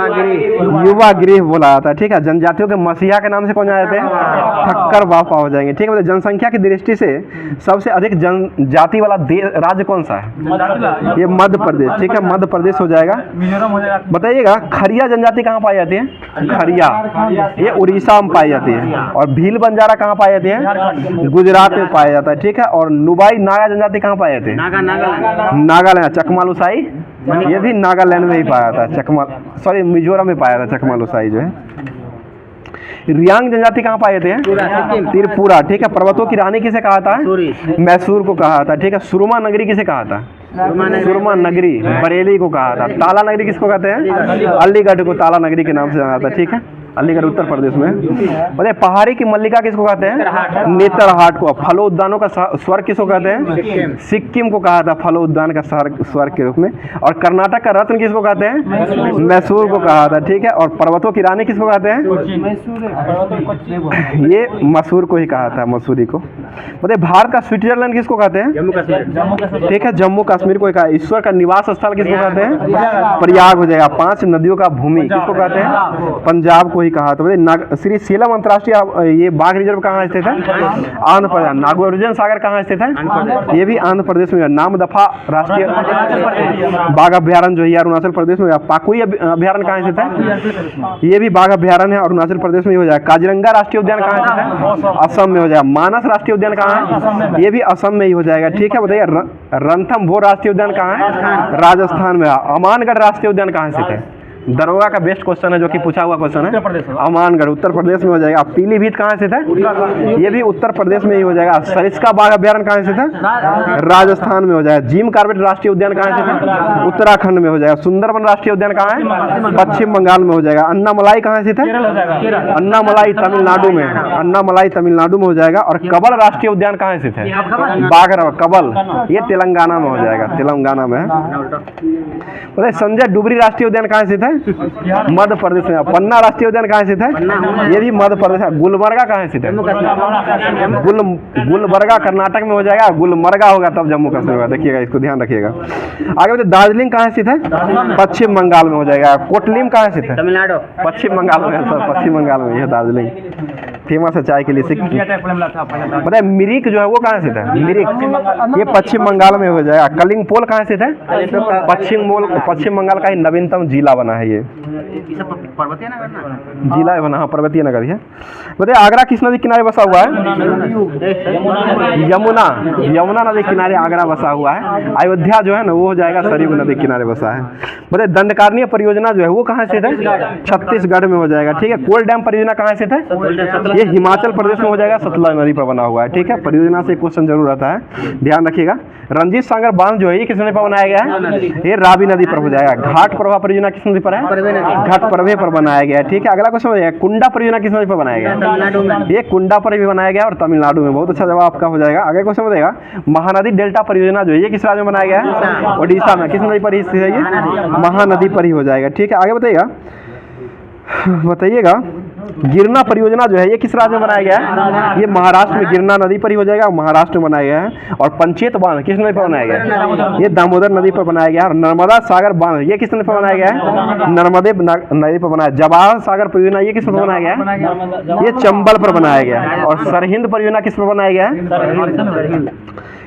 Speaker 1: युवा गृह बोला जाता है। ठीक है। जनजातियों के मसीहा के नाम से कौन जाते हैं? ठक्कर बापा हो जाएंगे। ठीक है। जनसंख्या की दृष्टि से सबसे अधिक जनजाति वाला राज्य कौन सा है? ये मध्य प्रदेश। ठीक है। मध्य प्रदेश हो जाएगा। बताइएगा खरिया जनजाति कहाँ पाई जाती है? खरिया ये उड़ीसा में पाई जाती है। और भील बंजारा कहाँ पाई जाती है? गुजरात में पाया जाता है। ठीक है। और नुबाई नागा जनजाति कहाँ पाई जाती है? नागालैंड। चकमालुसाई ये भी नागालैंड में ही पाया जाता है। मिजोरम में पाया था चकमालुसाई जो है। रियांग जनजाति कहाँ पाए जाते हैं? त्रिपुरा। ठीक है। पर्वतों की रानी किसे कहा था? मैसूर को कहा था। ठीक है। सुरमा नगरी किसे कहा था? सुरमा नगरी बरेली को कहा था। ताला नगरी किसको कहते हैं? अलीगढ़ को ताला नगरी के नाम से जाना था। ठीक है। अलीगढ़ उत्तर प्रदेश में। बताइए पहाड़ी की मल्लिका किसको कहते हैं? नेतरहाट को। फलो उद्यानों का स्वर्ग किसको कहते हैं? सिक्किम को कहा था फलो उद्यान का स्वर्ग के रूप में। और कर्नाटक का रत्न किसको कहते हैं? मैसूर को कहा था। ठीक है। और पर्वतों की रानी किसको कहते हैं? ये मसूर को ही कहा था, मसूरी को। बताइए भारत का स्विट्जरलैंड किसको कहते हैं? ठीक है। जम्मू कश्मीर को कहा। ईश्वर का निवास स्थल किसको कहते हैं? प्रयाग हो जाएगा। 5 नदियों का भूमि किसको कहते हैं? पंजाब को ही कहा। तो श्री सेलम अंतर्राष्ट्रीय ये बाघ रिजर्व कहाँ स्थित है? आंध्र प्रदेश। नागार्जुन सागर कहाँ स्थित है? ये भी आंध्र प्रदेश में। नामदफा राष्ट्रीय बाघ अभ्यारण्य जो है अरुणाचल प्रदेश में। पाकुई अभ्यारण्य कहाँ स्थित है? ये भी बाघ अभ्यारण्य है, अरुणाचल प्रदेश में हो जाएगा। काजीरंगा राष्ट्रीय उद्यान कहाँ स्थित है? असम में हो जाएगा। मानस राष्ट्रीय उद्यान कहाँ है? ये भी असम में ही हो जाएगा। ठीक है। बताइए रणथंभौर राष्ट्रीय उद्यान कहाँ है? राजस्थान में। अमानगढ़ राष्ट्रीय उद्यान कहाँ स्थित है? दरोगा का बेस्ट क्वेश्चन है जो कि पूछा हुआ क्वेश्चन है। अमानगढ़ उत्तर प्रदेश में हो जाएगा। पीलीभीत कहाँ स्थित है? ये भी उत्तर प्रदेश में ही हो जाएगा। सरिस्का बाघ अभ्यारण्य कहाँ स्थित है? राजस्थान में हो जाएगा। जिम कार्बेट राष्ट्रीय उद्यान कहाँ स्थित है? उत्तराखंड में हो जाएगा। सुंदरबन राष्ट्रीय उद्यान कहाँ है? पश्चिम बंगाल में हो जाएगा। अन्नामलाई कहाँ स्थित है? अन्नामलाई तमिलनाडु में। अन्नामलाई तमिलनाडु में हो जाएगा। और कबल राष्ट्रीय उद्यान कहाँ स्थित है? बाघ कबल ये तेलंगाना में हो जाएगा। तेलंगाना में। बताइए संजय डुबरी राष्ट्रीय उद्यान कहाँ स्थित है? मध्य प्रदेश में। पन्ना राष्ट्रीय उद्यान कहाँ स्थित है? ये भी मध्य प्रदेश है। गुलबर्गा कहाँ स्थित है? गुलबर्गा कर्नाटक में हो जाएगा। गुलमर्गा होगा तब जम्मू कश्मीर में। देखिएगा इसको ध्यान रखिएगा। आगे बताइए दार्जिलिंग कहाँ स्थित है? पश्चिम बंगाल में हो जाएगा। कोटलिम कहाँ स्थित है?
Speaker 3: तमिलनाडु।
Speaker 1: पश्चिम बंगाल में है सर। पश्चिम बंगाल में यह दार्जिलिंग फेमस है चाय के लिए। बताइए मिरिक जो है वो कहाँ स्थित है? मिरिक ये पश्चिम बंगाल में हो जाएगा। कलिंगपोल कहाँ स्थित है? पश्चिम बंगाल का ही नवीनतम जिला बना है। ये
Speaker 3: पर्वतीय नगर
Speaker 1: जिला बना। हाँ पर्वतीय नगर है। बताइए आगरा किस नदी किनारे बसा हुआ है? यमुना। यमुना नदी किनारे आगरा बसा हुआ है। अयोध्या जो है ना वो हो जाएगा सरयू नदी किनारे बसा है। बताइए दंडकारण्य परियोजना जो है वो कहाँ स्थित है? छत्तीसगढ़ में हो जाएगा। ठीक है। कोल डैम परियोजना कहाँ स्थित है? ये हिमाचल प्रदेश में हो जाएगा। सतलज नदी पर बना हुआ है। ठीक है। परियोजना से क्वेश्चन जरूर आता है, ध्यान रखिएगा। रंजीत सागर बांध जो है ये किस नदी पर बनाया गया है? ये रावी नदी पर हो जाएगा। घाट प्रभा परियोजना किस नदी पर है? घाट प्रभे पर बनाया गया है। ठीक है। अगला क्वेश्चन हो जाएगा कुंडा परियोजना किस नदी पर बनाया गया है? ये कुंडा पर भी बनाया गया और तमिलनाडु में। बहुत अच्छा जवाब आपका हो जाएगा। आगे क्वेश्चन हो जाएगा महानदी डेल्टा परियोजना जो है ये किस राज्य में बनाया गया है? ओडिशा में। किस नदी पर ही स्थित है? ये महानदी पर ही हो जाएगा। ठीक है। आगे बताइएगा बताइएगा, गिरना परियोजना जो है ये किस राज्य में बनाया गया है? ये महाराष्ट्र में गिरना नदी पर ही हो जाएगा, महाराष्ट्र में बनाया गया है। और पंचेत बांध किस नदी पर बनाया गया है? ये दामोदर नदी पर बनाया गया है। और नर्मदा सागर बांध ये किस नदी पर बनाया गया है? नर्मदे नदी पर बनाया। जवाहर सागर परियोजना ये किस पर बनाया गया है? ये चंबल पर बनाया गया है। और सरहिंद परियोजना किस पर बनाया गया है?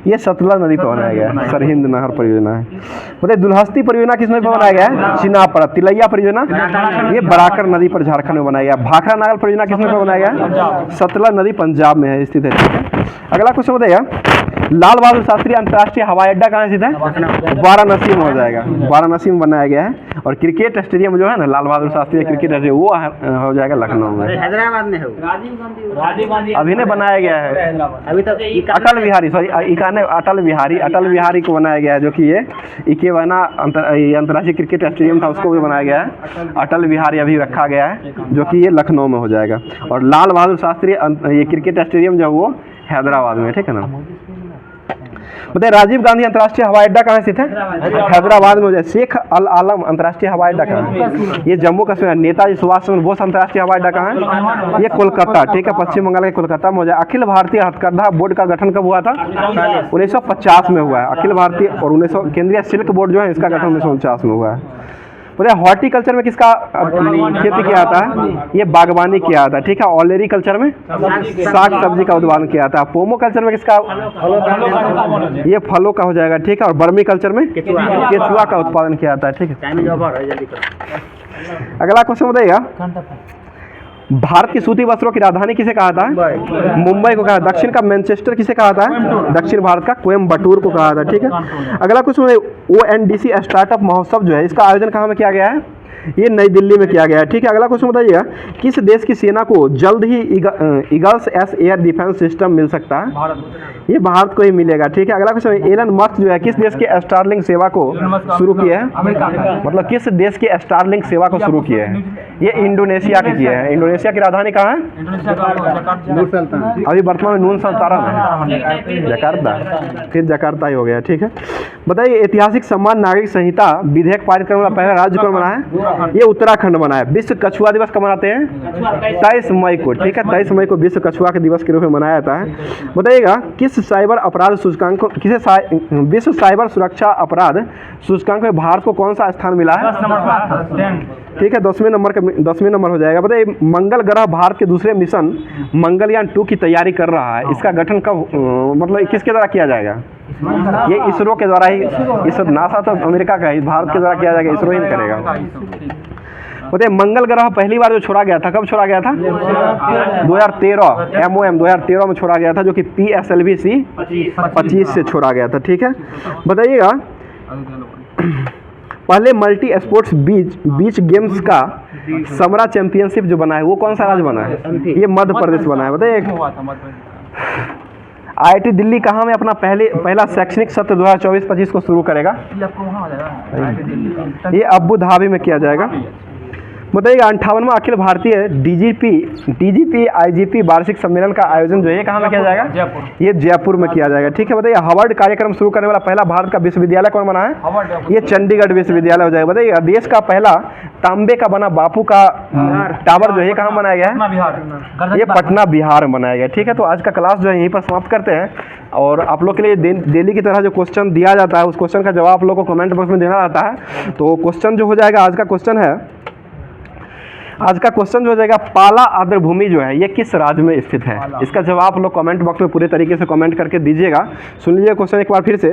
Speaker 1: ये सतलज नदी पर बनाया गया है, सरहिंद नहर परियोजना है। बताइए, दुल्हस्ती परियोजना किस नदी पर बनाया गया है? चिनापड़ा। तिलैया परियोजना ये बराकर नदी पर झारखंड में बनाया गया। भाखड़ा नागल परियोजना किस नदी पर बनाया गया? सतलज नदी पंजाब में है स्थित है, ठीक है। अगला क्वेश्चन बताइएगा, लाल बहादुर शास्त्री अंतर्राष्ट्रीय हवाई अड्डा कहाँ स्थित है? वाराणसी में हो जाएगा, वाराणसी में बनाया गया है। और क्रिकेट स्टेडियम जो है ना, लाल बहादुर शास्त्री क्रिकेट स्टेडियम, वो हो जाएगा लखनऊ में।
Speaker 3: हैदराबाद में है,
Speaker 2: राजीव गांधी
Speaker 1: अभी ने बनाया गया है
Speaker 3: अभी तक
Speaker 1: अटल बिहारी, सॉरी अटल बिहारी को बनाया गया है, जो कि ये इकेवाना अंतर्राष्ट्रीय क्रिकेट स्टेडियम था, उसको भी बनाया गया है। अटल बिहारी अभी रखा गया है, जो कि ये लखनऊ में हो जाएगा। और लाल बहादुर शास्त्री ये क्रिकेट स्टेडियम जो है वो हैदराबाद में, ठीक है ना। बताइए, राजीव गांधी अंतर्राष्ट्रीय हवाई अड्डा कहाँ स्थित है? हैदराबाद में हो जाए। शेख अल आलम अंतर्राष्ट्रीय हवाई अड्डा कहाँ है? ये जम्मू कश्मीर। नेताजी सुभाष चंद्र बोस अंतर्राष्ट्रीय हवाई अड्डा कहाँ है? ये कोलकाता, ठीक है, पश्चिम बंगाल के कोलकाता में हो जाए। अखिल भारतीय हथकरघा बोर्ड का गठन कब हुआ था? 1950 में हुआ है अखिल भारतीय। और 1900 केंद्रीय सिल्क बोर्ड जो है इसका गठन 1949 में हुआ है। बताइए, हॉर्टिकल्चर में किसका खेती किया जाता है? ये बागवानी किया जाता है, ठीक है। ऑलरी कल्चर में साग सब्जी का उत्पादन किया जाता है। पोमो कल्चर में किसका? ये फलों का हो जाएगा, ठीक है। और बर्मी कल्चर में केचुआ का उत्पादन किया जाता है, ठीक है। अगला क्वेश्चन बताइएगा, भारत की सूती वस्त्रों की राजधानी किसे कहा था? मुंबई को कहा। दक्षिण का मैनचेस्टर किसे कहा था? दक्षिण भारत का कोयम्बटूर को कहा था, ठीक है। अगला क्वेश्चन, ONDC स्टार्टअप महोत्सव जो है इसका आयोजन कहाँ में किया गया है? ये नई दिल्ली में किया गया है, ठीक है। अगला क्वेश्चन बताइएगा, किस देश की सेना को जल्द ही eagles S air defence system मिल सकता है? ये भारत को ही मिलेगा, ठीक है। अगला क्वेश्चन, एलन मस्क जो है किस देश के स्टारलिंक सेवा को शुरू किया है? मतलब किस देश के स्टारलिंक सेवा को शुरू किया है? ये इंडोनेशिया के किया है। इंडोनेशिया की राजधानी कहाँ है? अभी वर्तमान में नून सल्ताना में, जकार्ता, फिर जकार्ता ही हो गया, ठीक है। बताइए, ऐतिहासिक सम्मान नागरिक संहिता विधेयक पारित करने वाला पहला राज्य कौन बना है? ये उत्तराखंड बना है। विश्व कछुआ दिवस कब मनाते हैं? 23 मई को, ठीक है। 23 मई को विश्व कछुआ के दिवस के रूप में मनाया जाता है। बताइएगा, किस साइबर अपराध सूचकांक विश्व साइबर सुरक्षा अपराध सूचकांक में भारत को कौन सा स्थान मिला है? ठीक है, 10वें नंबर हो जाएगा। बताइए, मंगल ग्रह भारत के दूसरे मिशन मंगलयान 2 की तैयारी कर रहा है, इसका गठन कब मतलब किसके द्वारा किया जाएगा? ये इसरो के द्वारा ही। इसरो, नासा तो अमेरिका का है, भारत के द्वारा किया जाएगा, इसरो ही करेगा। बताइए, मंगल ग्रह पहली बार जो छोड़ा गया था, कब छोड़ा गया था? 2013 MOM 2013 में छोड़ा गया था, जो कि PSLV-C 25 से छोड़ा गया था, ठीक है। बताइएगा, पहले मल्टी स्पोर्ट्स बीच गेम्स का समरा चैंपियनशिप जो बना है वो कौन सा राज्य बना है? ये मध्य प्रदेश बना है। बताइए, IIT दिल्ली कहाँ में अपना पहला शैक्षणिक सत्र 2024-25 को शुरू करेगा? ये अबू धाबी में किया जाएगा। बताइएगा, 58वां अखिल भारतीय DGP IGP वार्षिक सम्मेलन का आयोजन जो है कहाँ में किया जाएगा? ये जयपुर में किया जाएगा, ठीक है। बताइए, हार्वर्ड कार्यक्रम शुरू करने वाला पहला भारत का विश्वविद्यालय कौन बना है? ये चंडीगढ़ विश्वविद्यालय हो जाएगा। बताइए, देश का पहला तांबे का बना बापू का टावर जो है कहाँ बनाया गया है? ये पटना बिहार में बनाया गया, ठीक है। तो आज का क्लास जो है यहीं पर समाप्त करते हैं। और आप लोग के लिए डेली की तरह जो क्वेश्चन दिया जाता है उस क्वेश्चन का जवाब आप लोग को कमेंट बॉक्स में देना रहता है। तो क्वेश्चन जो हो जाएगा, आज का क्वेश्चन जो हो जाएगा, पाला आर्द्रभूमि जो है ये किस राज्य में स्थित है? इसका जवाब आप लोग कमेंट बॉक्स में पूरे तरीके से कमेंट करके दीजिएगा। सुन लीजिए क्वेश्चन एक बार फिर से,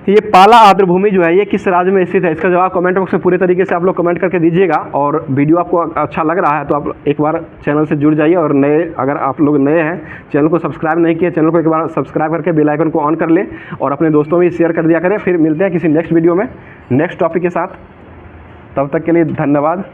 Speaker 1: ये पाला आर्द्रभूमि जो है ये किस राज्य में स्थित है? इसका जवाब कमेंट बॉक्स में पूरे तरीके से आप लोग कमेंट करके दीजिएगा। और वीडियो आपको अच्छा लग रहा है तो आप एक बार चैनल से जुड़ जाइए। और अगर आप लोग नए हैं, चैनल को सब्सक्राइब नहीं किए, चैनल को एक बार सब्सक्राइब करके बेल आइकन को ऑन कर ले और अपने दोस्तों में शेयर कर दिया करें। फिर मिलते हैं किसी नेक्स्ट वीडियो में नेक्स्ट टॉपिक के साथ। तब तक के लिए धन्यवाद।